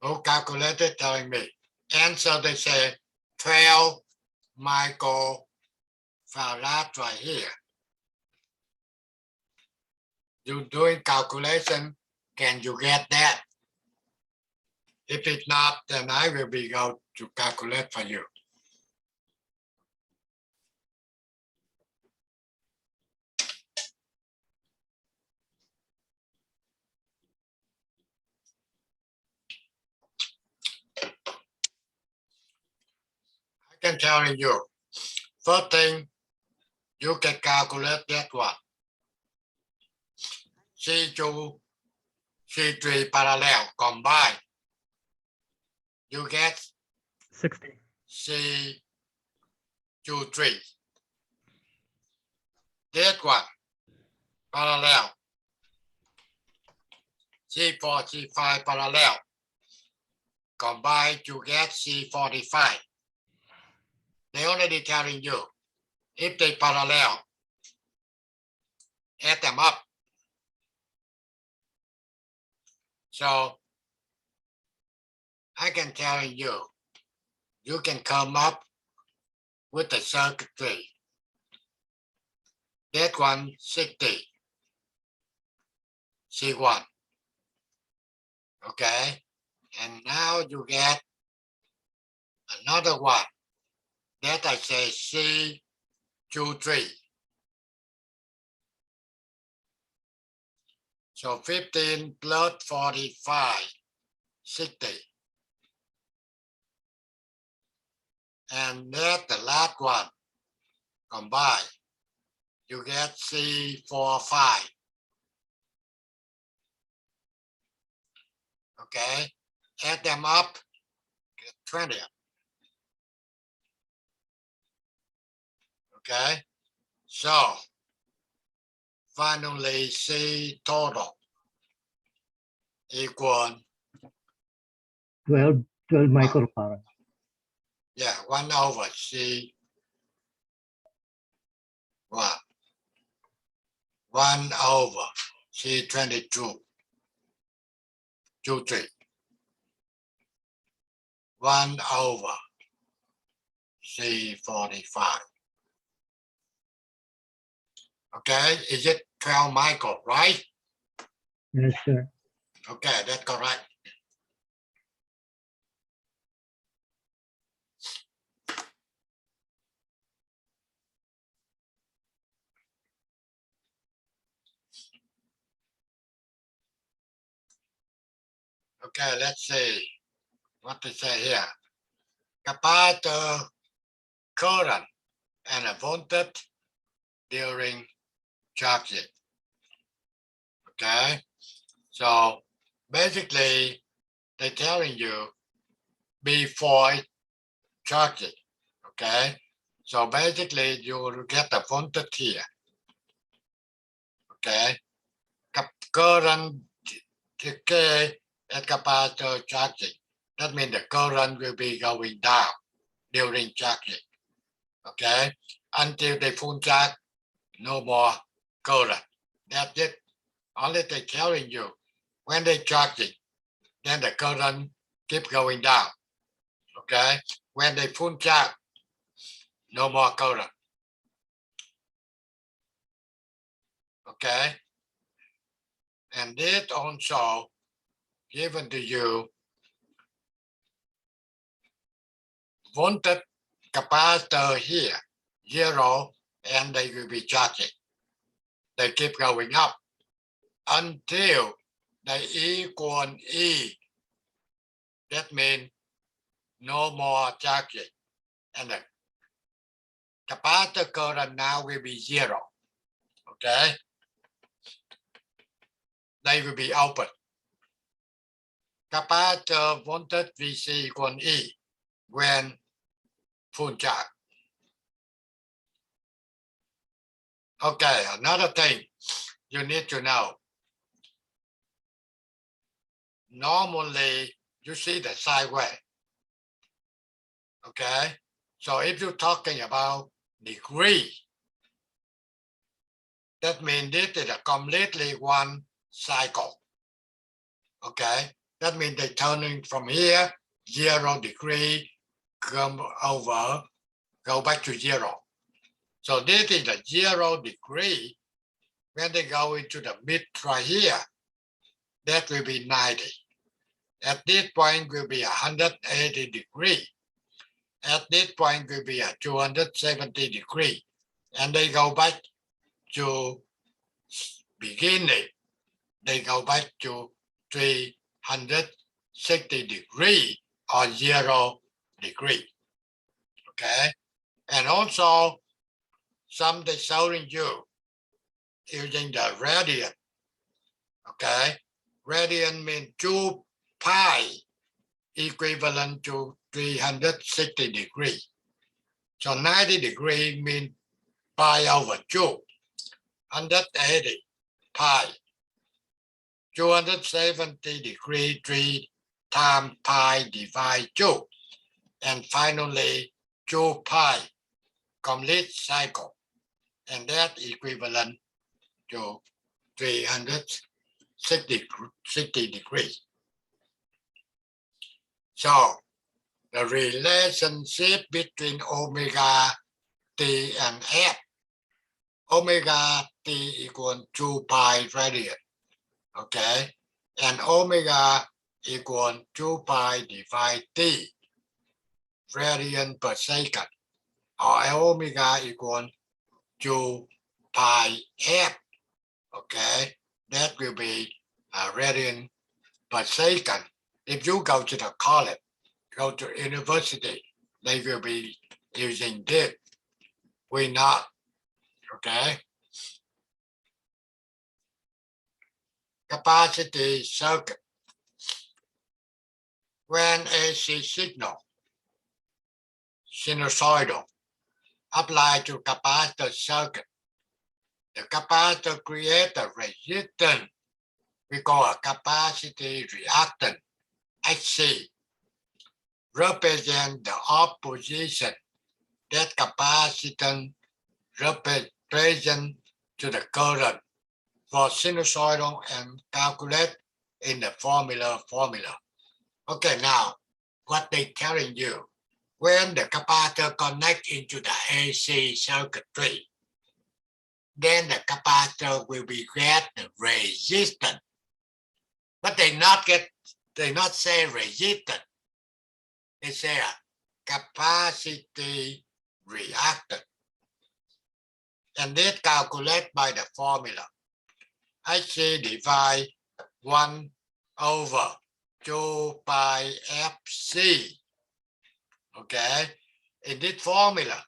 Who calculated telling me? Answer, they say 12 microfarad right here. You doing calculation, can you get that? If it's not, then I will be going to calculate for you. I can tell you, first thing, you can calculate that one. C2, C3 parallel combined. You get 60. C23. That one, parallel. C4, C5 parallel. Combined, you get C45. They already telling you, if they parallel, add them up. So I can tell you, you can come up with the circuitry. That one 60, C1. Okay, and now you get another one that I say C23. So 15 plus 45, 60. And that the last one combined, you get C45. Okay, add them up, get 20. Okay, so finally C total equal 12 microfarad. yeah 1 over C 1 over C22 23 1 over C45. Okay, is it 12 micro, right? Yes, sir. Okay, that's correct. Okay, let's see what they say here. Capacitor current and a voltage during charging. Okay, so basically they're telling you before charging. Okay, so basically you will get the voltage here. Okay, current decay at capacitor charging. That means the current will be going down during charging. Okay, until they full charge, no more current. That's it. Only they're telling you when they charging, then the current keep going down. Okay, when they full charge, no more current. Okay, and this also given to you voltage capacitor here 0, and they will be charging. They keep going up until they equal E. That means no more charging, and capacitor current now will be 0. Okay, they will be open. Capacitor voltage VC equal E when full charge. Okay, another thing you need to know. Normally, you see the sine wave. Okay, so if you're talking about degree, that means this is a completely one cycle. Okay, that means they're turning from here, 0 degree, come over, go back to 0. So this is the 0 degree. When they go into the mid right here, that will be 90. At this point will be 180 degree. At this point will be a 270 degree. And they go back to beginning. They go back to 360 degree or 0 degree. Okay. And also some they showing you using the radian. Okay. Radian means 2 pi equivalent to 360 degrees. So 90 degree means pi over 2. 180 pi. 270 degree, 3 times pi divide 2. And finally, 2 pi complete cycle. And that equivalent to 360 degrees. So the relationship between omega t and f, omega t equal 2 pi radian, okay? And omega equal 2 pi divide t, radian per second, or omega equal 2 pi f, okay? That will be a radian per second. If you go to the college, go to university, they will be using this. We not, okay? Capacity circuit. When AC signal, sinusoidal, applied to capacitor circuit, the capacitor creates a resistance we call a capacity reactant, HC, represent the opposition that capacitance represent to the current for sinusoidal and calculate in the formula. Okay, now what they telling you, when the capacitor connect into the AC circuitry, then the capacitor will be get the resistance. But they not say resistance. They say a capacity reactant. And this calculate by the formula. HC divide 1 over 2 pi FC. Okay. In this formula,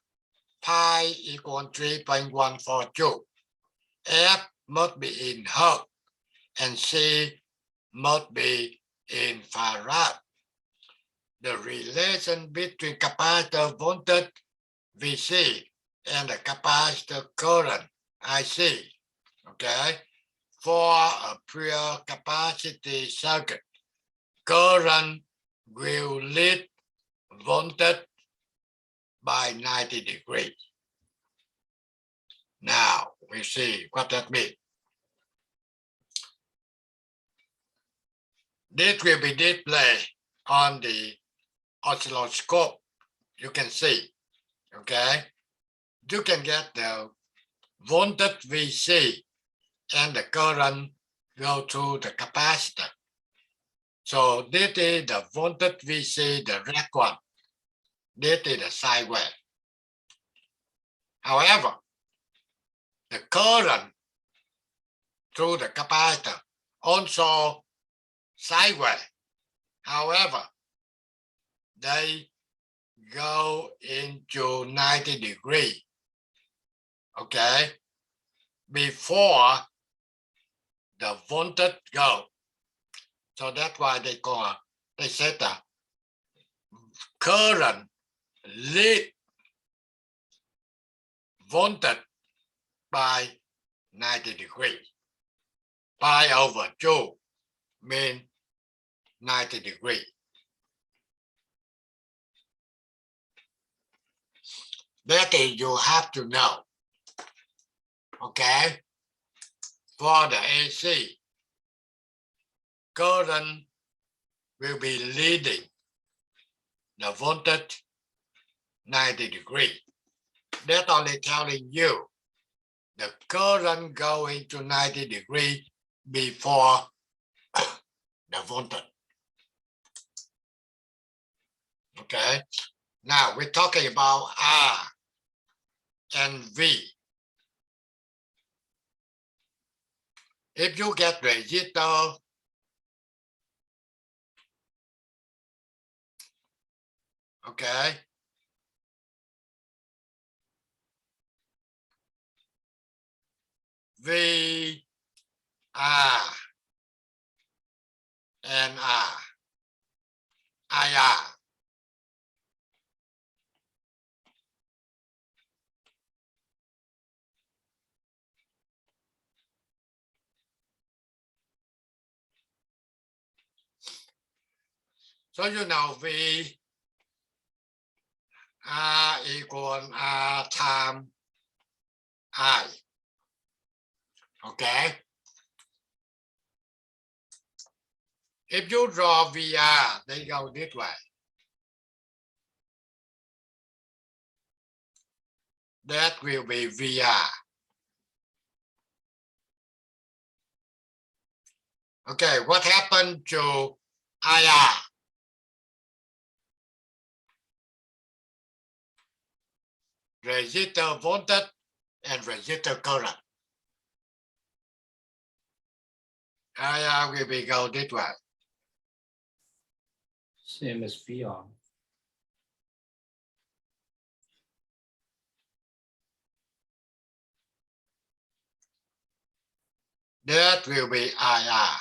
pi equal 3.142. F must be in hertz and C must be in farad. The relation between capacitor voltage VC and the capacitor current IC, okay? For a pure capacity circuit, current will lead voltage by 90 degrees. Now we see what that means. This will be displayed on the oscilloscope. You can see, okay? You can get the voltage VC and the current go to the capacitor. So this is the voltage VC, the red one. This is the sine wave. However, the current through the capacitor also sine wave. However, they go into 90 degrees Okay, before the voltage go. So that's why they said the current lead voltage by 90 degrees. Pi over 2 means 90 degrees. That is, you have to know. Okay, for the AC, current will be leading the voltage 90 degrees. That's only telling you the current going to 90 degrees before the voltage. Okay, now we're talking about R and V. If you get resistor, okay, V, R, and R, IR. So you know V R equal R times I. Okay. If you draw VR, they go this way. That will be VR. Okay, what happened to IR? Resistor voltage and resistor current. IR will be go this way. Same as VR. That will be IR.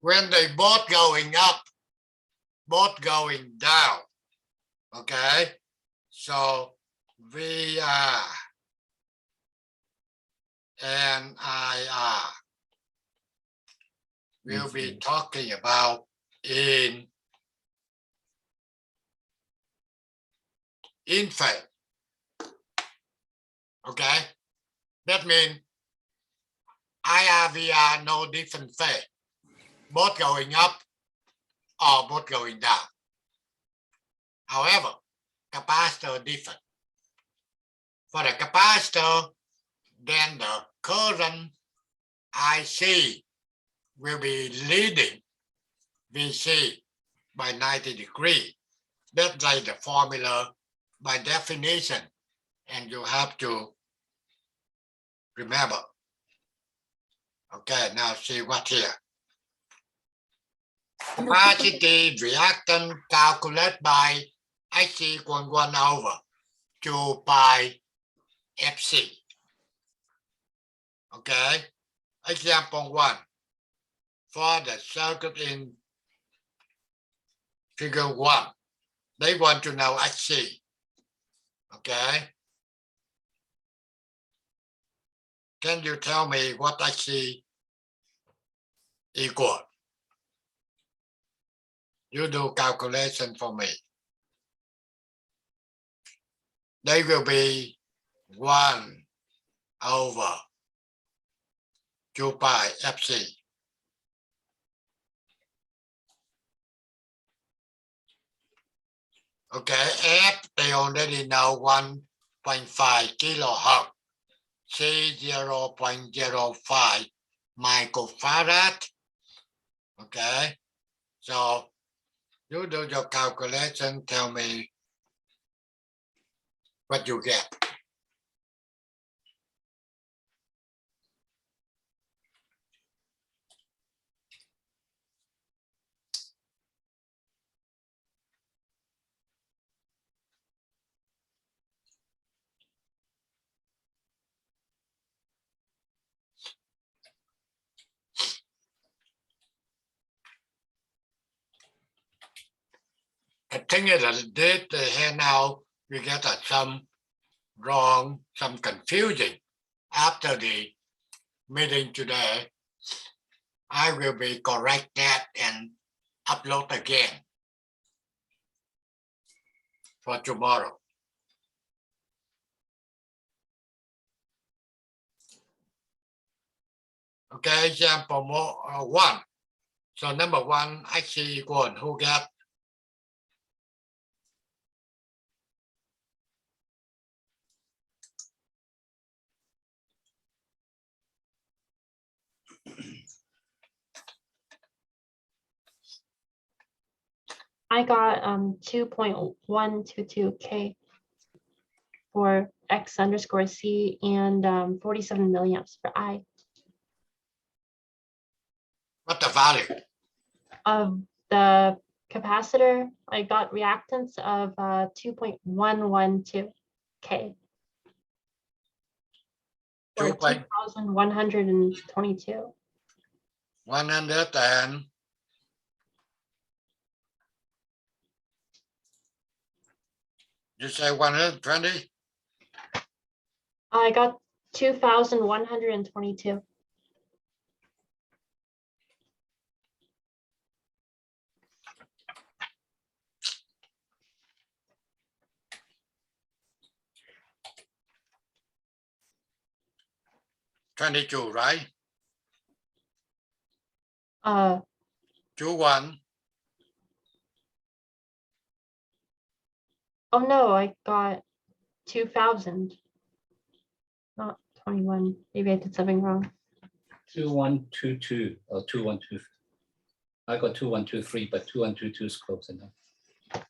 When they both going up, both going down, okay? So VR and IR will be talking about in phase. Okay? That means IR, VR, no different phase. Both going up or both going down. However, capacitor different. For the capacitor, then the current IC will be leading VC by 90 degrees. That's like the formula by definition, and you have to remember. Okay, now see what here. Capacity reactance calculated by IC equal 1 over 2 pi FC. Okay, example 1. For the circuit in figure 1, they want to know IC. Okay, can you tell me what IC equal? You do calculation for me. They will be 1 over 2 pi FC. Okay, F, they already know 1.5 kilohertz, C 0.05 microfarad. Okay, so you do your calculation, tell me what you get. think is that did the handout we get some wrong, some confusion after the meeting today. I will be correct that and upload again for tomorrow. Okay, example 1. So number 1, xc equal who get I got 2.122K for X underscore C and 47 milliamps for I. what the value? Of the capacitor, I got reactance of 2.112K. Or 2,122. 100 and you say 120? I got 2,122. $22, right? Uh, 21. oh no, I got 2,000. Not 21. Maybe I did something wrong. 2122 or 2123. I got 2123, but 2122 is close enough.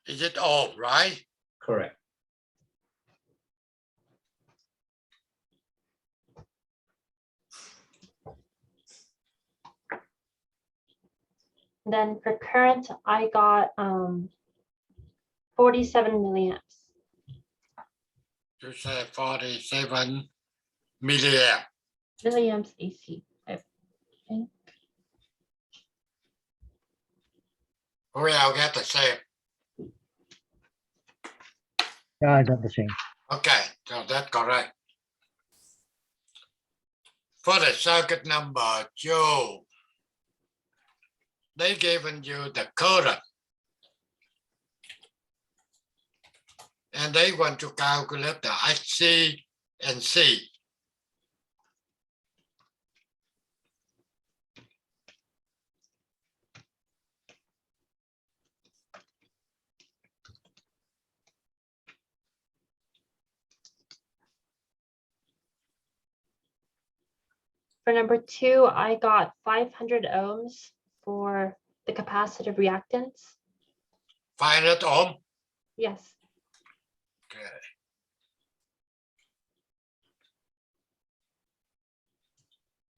Is it all right? Correct. Then for current, I got 47 milliamps. You say 47 milliamp. Milliamps AC. We will get the same. Yeah, I got the same. Okay, so that's correct. For the circuit number 2, they given you the current. And they want to calculate the XC and C. For number 2, I got 500 ohms for the capacitive reactance. 500 ohm. Yes. Okay.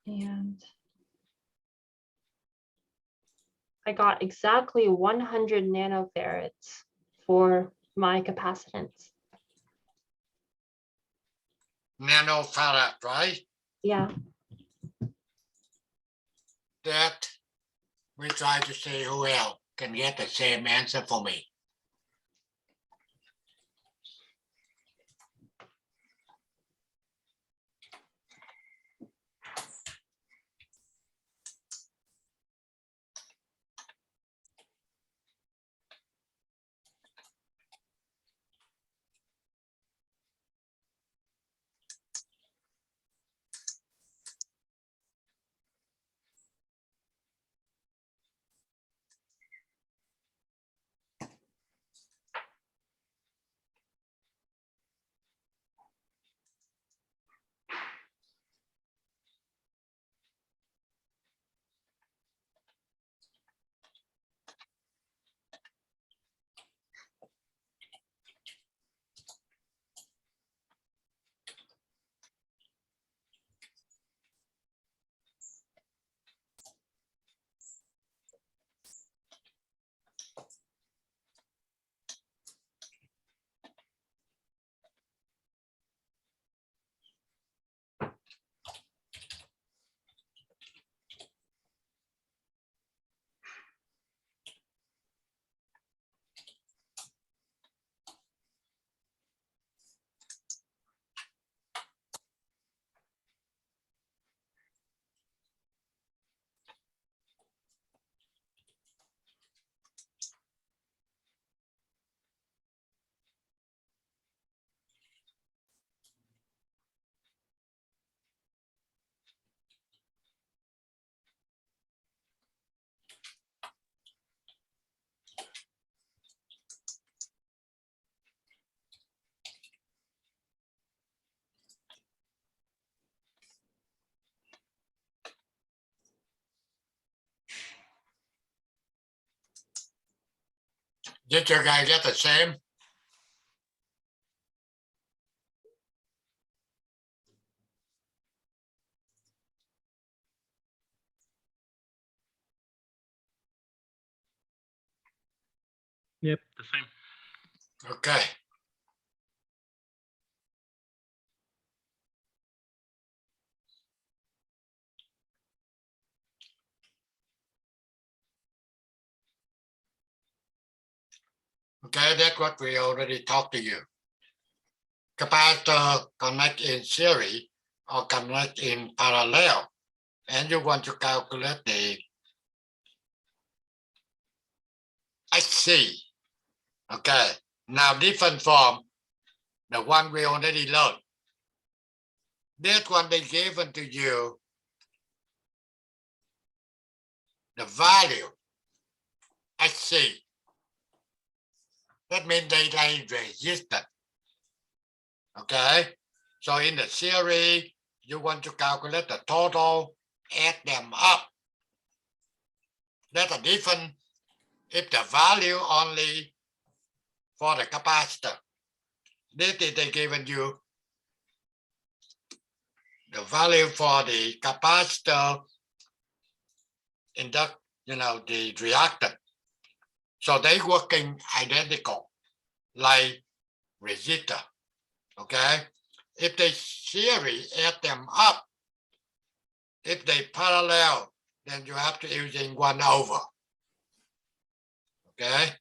And I got exactly 100 nanofarads for my capacitance. Nanofarad, right? Yeah. That we try to see who else can get the same answer for me. Did you guys get the same? Yep, the same. Okay. Okay, that's what we already talked to you. Capacitor connect in series or connect in parallel, and you want to calculate the HC. Okay, now different from the one we already learned. This one they given to you the value HC. That means they resistant. Okay, so in the series, you want to calculate the total, add them up. That's a different if the value only for the capacitor. This is they given you the value for the capacitor in the, the reactant. So they working identical like resistor. Okay, if they series add them up, if they parallel, then you have to using 1 over. Okay,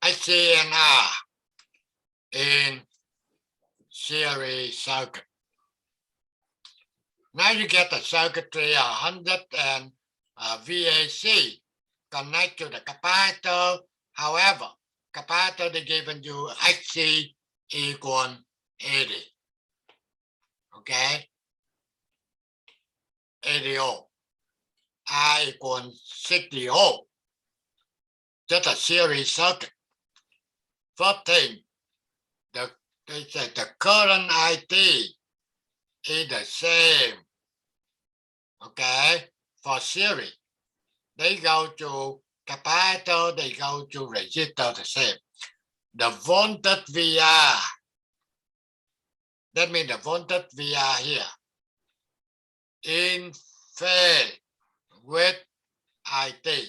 IC and R in series circuit. Now you get the circuitry 100 and VAC connect to the capacitor. However, capacitor they given you HC equal 80. Okay, 80 ohm. I equal 60 ohm. Just a series circuit. First thing, they said the current IT is the same. Okay, for series, they go to capacitor, they go to resistor the same. The voltage VR, that means the voltage VR here, in phase with IT.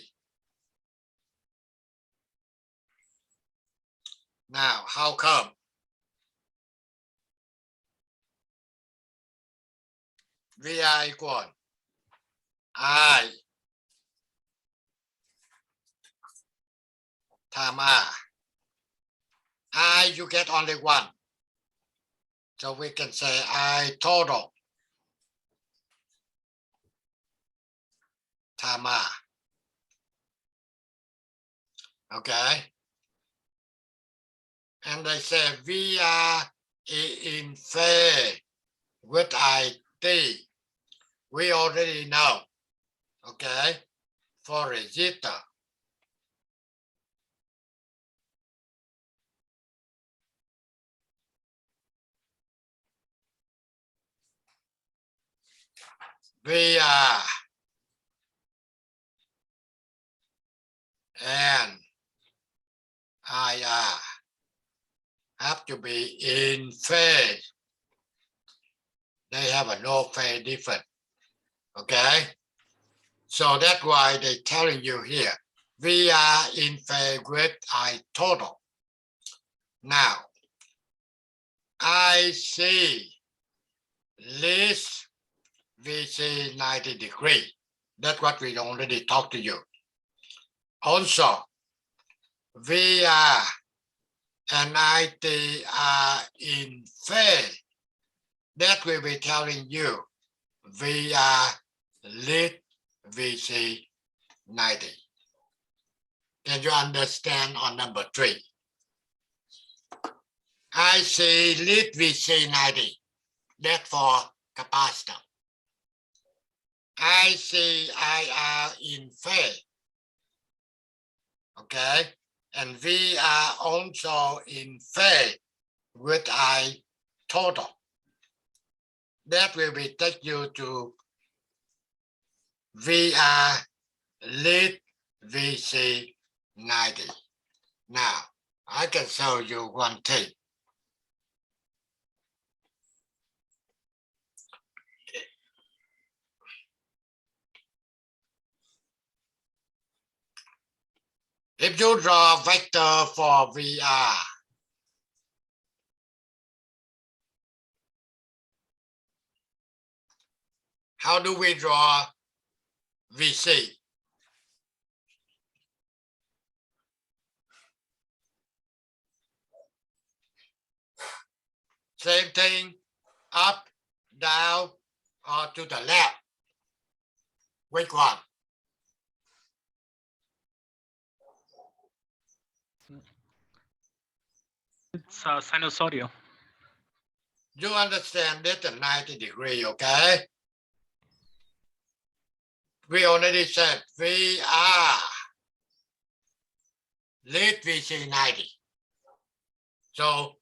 Now, how come? VR equal I times R. I, you get only 1. So we can say I total times R. Okay. And they say VR is in phase with IT. We already know. Okay. For resistor. VR and IR have to be in phase. They have a no phase difference. Okay. So that's why they're telling you here, VR in phase with I total. Now, IC least VC 90 degrees. That's what we already talked to you. Also, VR and IT are in phase. That will be telling you VR lead VC 90. Can you understand on number 3? IC lead VC 90. That's for capacitor. IC IR in phase. Okay, and we are also in phase with I total. That will be take you to VR lead VC 90. Now, I can show you one thing. If you draw a vector for VR, how do we draw VC? Same thing, up, down, or to the left. Which one? It's sinusoidal. You understand this at 90 degrees, okay? We already said VR lead VC 90. So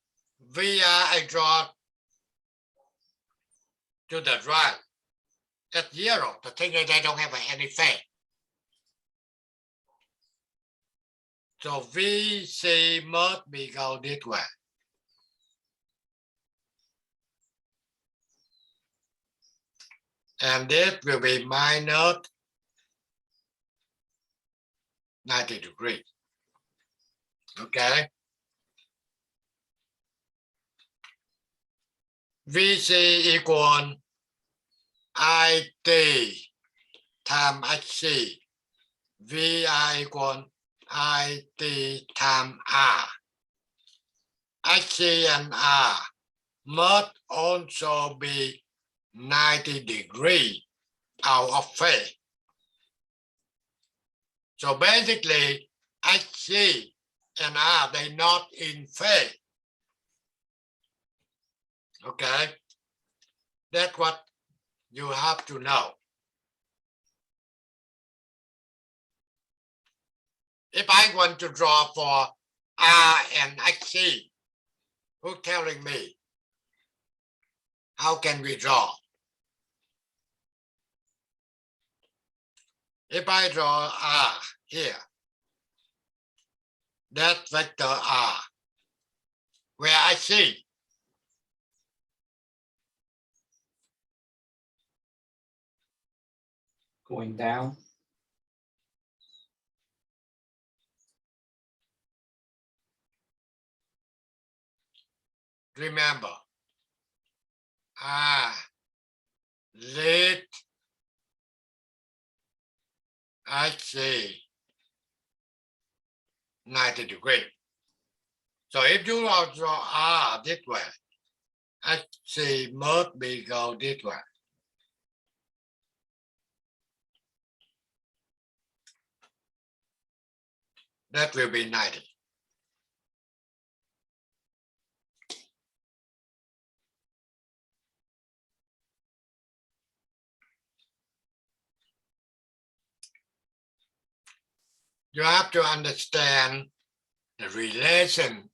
VR I draw to the right at 0. The thing is they don't have any phase. So VC must be go this way. And this will be minus 90 degrees. Okay. VC equal IT times HC. VR equal IT times R. HC and R must also be 90 degrees out of phase. So basically, HC and R, they're not in phase. Okay, that's what you have to know. If I want to draw for R and HC, who's telling me? How can we draw? If I draw R here, that vector R, where I see Going down. remember, lead HC 90 degrees. So if you draw R this way, HC must be go this way. That will be 90. You have to understand the relation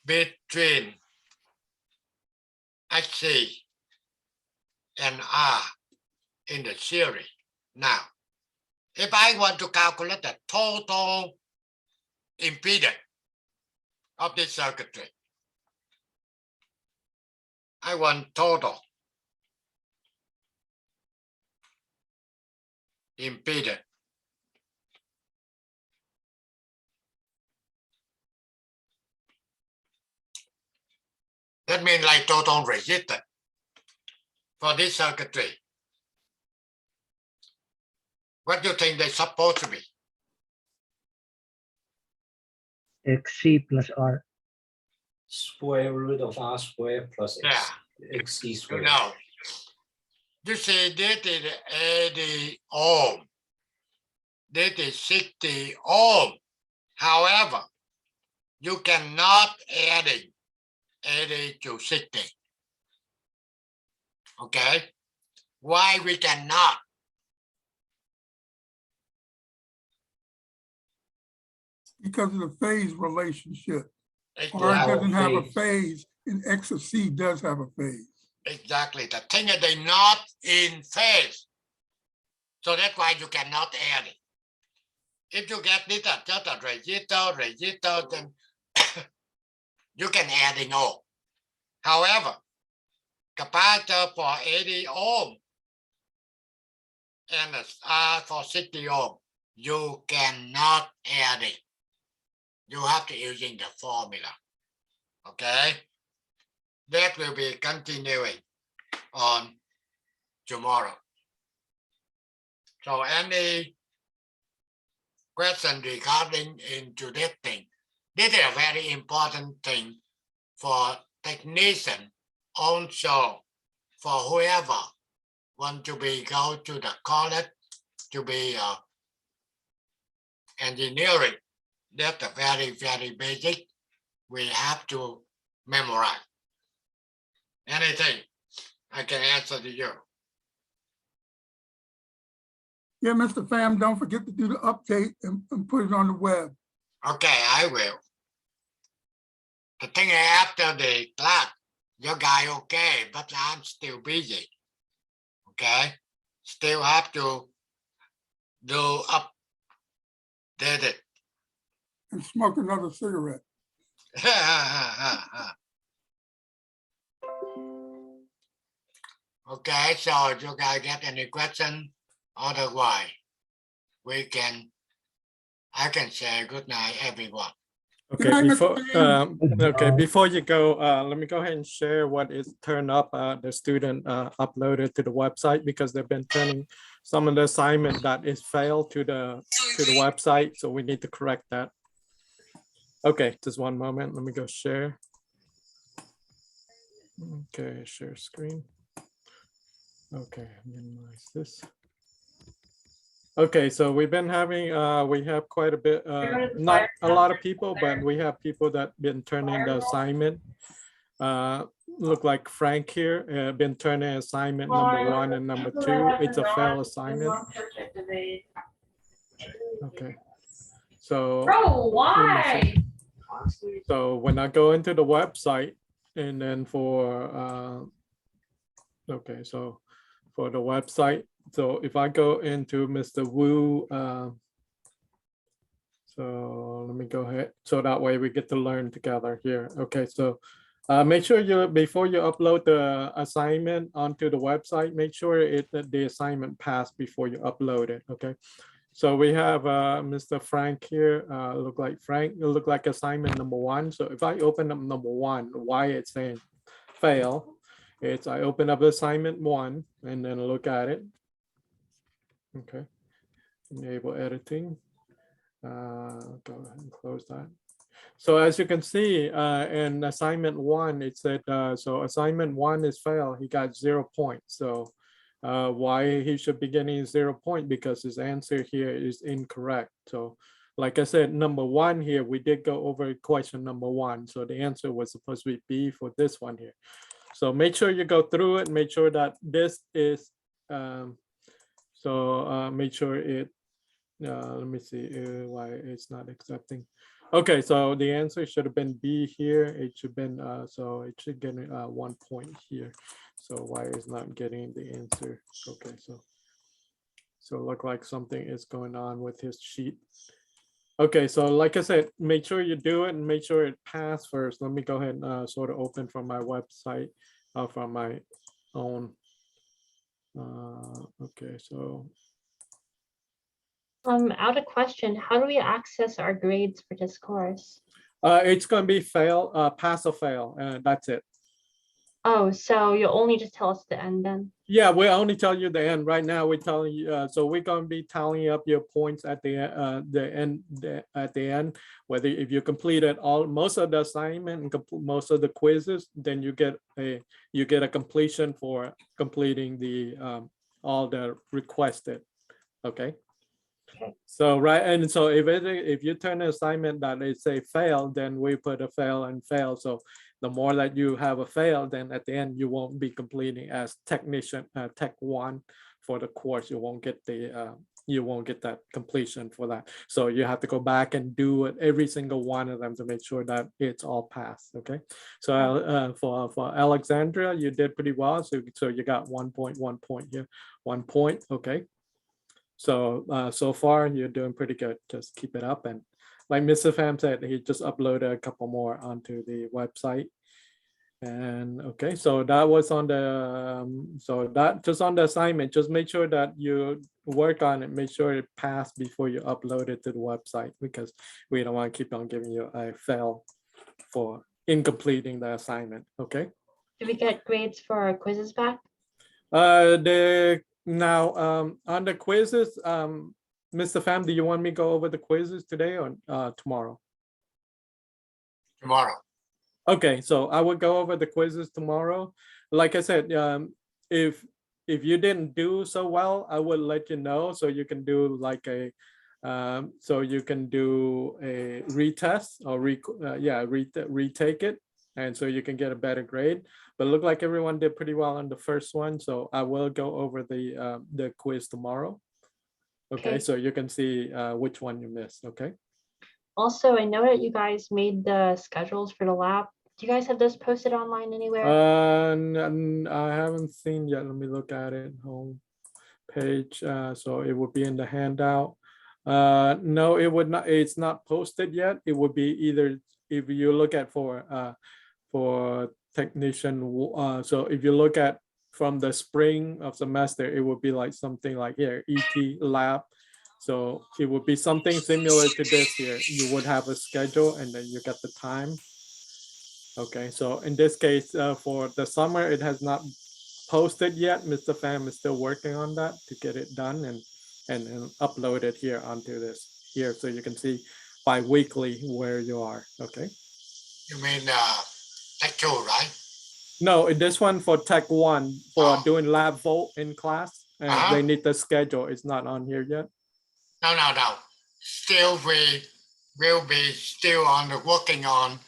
between HC and R in the series. Now, if I want to calculate the total impedance of this circuitry, I want total impedance. That means like total resistance for this circuitry. What do you think they're supposed to be? XC plus R. Square root of R squared plus XC You squared. know, you see this is 80 ohm. This is 60 ohm. However, you cannot add 80 to 60. Okay? Why we cannot? Because of the phase relationship. Exactly. R doesn't have a phase. phase, and X of C does have a phase. Exactly. The thing is they're not in phase. So that's why you cannot add it. If you get this just a register, then you can add in all. However, capacitor for 80 ohm and R for 60 ohm, you cannot add it. You have to using the formula. Okay? That will be continuing on tomorrow. So any question regarding into that thing? This is a very important thing for technician, also for whoever want to be go to the college to be engineering. That's a very, very basic. We have to memorize. Anything I can answer to you. Yeah, Mr. Pham, don't forget to do the update and put it on the web. Okay, I will. The thing is, after the class, your guy okay, but I'm still busy. Okay, still have to do update it. And smoke another cigarette. Okay, so if you guys get any question, otherwise I can say good night, everyone. Good night, Mr. Pham. Before you go, let me go ahead and share what is turned up. The student uploaded to the website because they've been turning some of the assignment that is failed to the website, so we need to correct that. Okay, just one moment. Let me go share. Okay, share screen. Okay, minimize this. Okay, so we've been having, we have quite a bit, not a lot of people, but we have people that been turning the assignment. Look like Frank here, been turning assignment number 1 and number 2. It's a failed assignment. Okay, so. Bro, why? So when I go into the website and then for, okay, so for the website, so if I go into Mr. Wu, so let me go ahead. So that way we get to learn together here. Okay, so make sure you, before you upload the assignment onto the website, make sure that the assignment passed before you upload it, okay? So we have Mr. Frank here, look like Frank, it look like assignment number 1. So if I open up number 1, why it's saying fail, it's I open up assignment 1 and then look at it. Okay, enable editing. Go ahead and close that. So as you can see, in assignment 1, it said, so assignment 1 is failed. He got 0 points. So why he should be getting 0 point? Because his answer here is incorrect. So like I said, number 1 here, we did go over question number 1. So the answer was supposed to be B for this one here. So make sure you go through it, make sure that this is, make sure it, let me see why it's not accepting. Okay, so the answer should have been B here. It should have been, so it should get 1 point here. So why is not getting the answer? Okay, so look like something is going on with his sheet. Okay, so like I said, make sure you do it and make sure it passed first. Let me go ahead and sort of open from my website, from my own. Okay, so. Out of question, how do we access our grades for this course? It's going to be fail, pass or fail, that's it. Oh, so you'll only just tell us the end then? Yeah, we'll only tell you the end. Right now, we're telling you, so we're going to be tallying up your points at the end, whether if you completed most of the assignment and most of the quizzes, then you get a completion for completing the all the requested. Okay. So right, and so if you turn an assignment that they say fail, then we put a fail and fail. So the more that you have a fail, then at the end you won't be completing as technician tech 1 for the course. You won't get that completion for that. So you have to go back and do it every single one of them to make sure that it's all passed. Okay. So for Alexandria, you did pretty well. So you got 1 point here, 1 point. Okay. So so far you're doing pretty good. Just keep it up. And like Mr. Pham said, he just uploaded a couple more onto the website. And okay, so that was on the so that just on the assignment. Just make sure that you work on it. Make sure it passed before you upload it to the website, because we don't want to keep on giving you a fail for incompleting the assignment. Okay. Do we get grades for our quizzes back? The now on the quizzes, Mr. Pham, do you want me to go over the quizzes today or tomorrow? Tomorrow. Okay, so I will go over the quizzes tomorrow. Like I said, if you didn't do so well, I will let you know, so you can do like a so you can do a retest or retake it, and so you can get a better grade. But look like everyone did pretty well on the first one, so I will go over the quiz tomorrow. Okay, Okay. so you can see which one you missed. Okay. Also, I know that you guys made the schedules for the lab. Do you guys have those posted online anywhere? I haven't seen yet. Let me look at it. Home page. So it would be in the handout. No, it would not. It's not posted yet. It would be either if you look at for technician. So if you look at from the spring of semester, it would be like something like here, ET lab. So it would be something similar to this here. You would have a schedule and then you get the time. Okay, so in this case, for the summer, it has not posted yet. Mr. Pham is still working on that to get it done and upload it here onto this here, so you can see bi-weekly where you are. Okay. You mean Tech 2, right? No, this one for Tech 1 for Oh. doing lab vote in class, and they need the schedule. It's not on here yet. No. Still, we will be still working on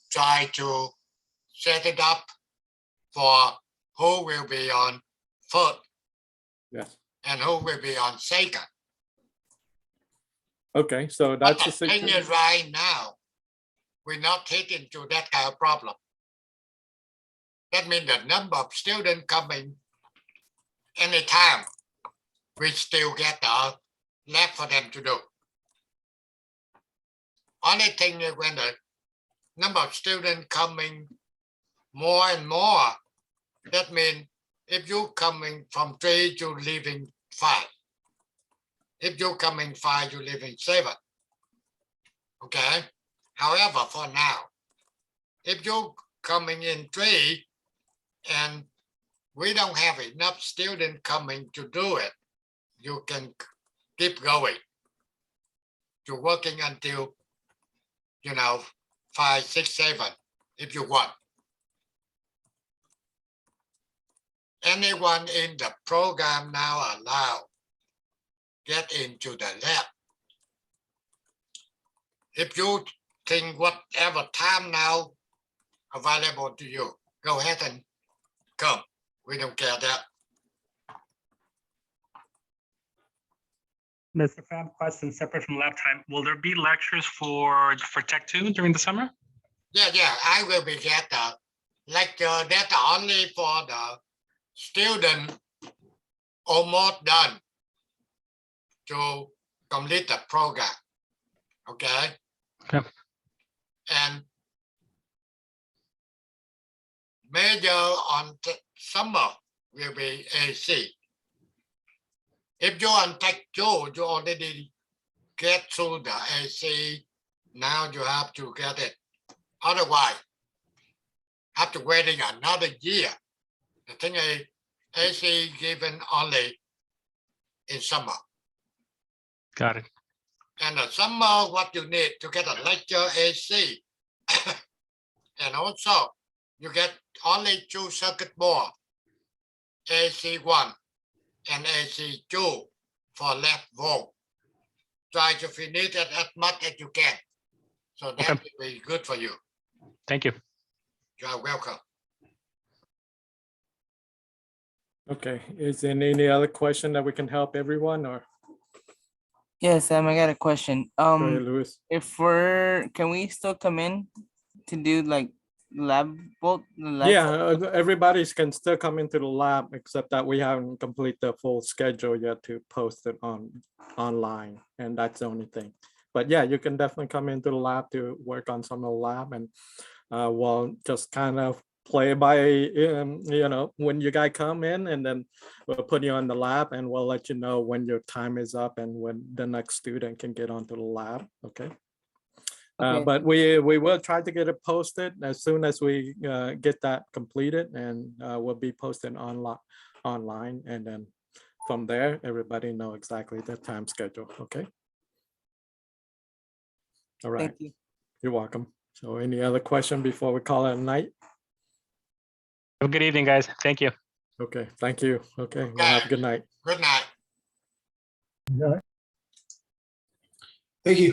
try to set it up for who will be on first Yes. and who will be on second. Okay, so But that's the the thing situation. is, right now, we're not taking to that kind of problem. That means the number of students coming anytime, we still get left for them to do. Only thing is when the number of students coming more and more, that means if you coming from 3, you leaving 5. If you coming 5, you leaving 7. Okay. However, for now, if you coming in 3 and we don't have enough students coming to do it, you can keep going. You're working until 5, 6, 7 if you want. Anyone in the program now allowed get into the lab. If you think whatever time now available to you, go ahead and come. We don't care that. Mr. Pham, question separate from lab time. Will there be lectures for Tech 2 during the summer? Yeah, I will be get the lecture that only for the student almost done to complete the program. Okay. Okay. And major on summer will be AC. If you're on Tech 2, you already get through the AC. Now you have to get it. Otherwise, have to waiting another year. The thing is, AC given only in summer. Got it. And the summer, what you need to get a lecture AC. And also, you get only 2 circuit board, AC1 and AC2 for left volt. Try to finish it as much as you can. So that Okay. will be good for you. Thank you. You are welcome. Okay, is there any other question that we can help everyone, or Yes, I got a question. go ahead, Louis? Can we still come in to do like lab both lab Yeah, everybody's can still come into the lab, except that we haven't completed the full schedule yet to post it online, and that's the only thing. But yeah, you can definitely come into the lab to work on some of the lab, and we'll just kind of play by, you know, when you guys come in, and then we'll put you on the lab, and we'll let you know when your time is up and when the next student can get onto the lab. Okay. Okay. But we will try to get it posted as soon as we get that completed, and will be posted online, and then from there, everybody know exactly the time schedule. Okay. All right. Thank you. You're welcome. So any other question before we call it a night? Have a good evening, guys. Thank you. Okay, thank you. Okay, well, have a good night. Good night. No, Thank you.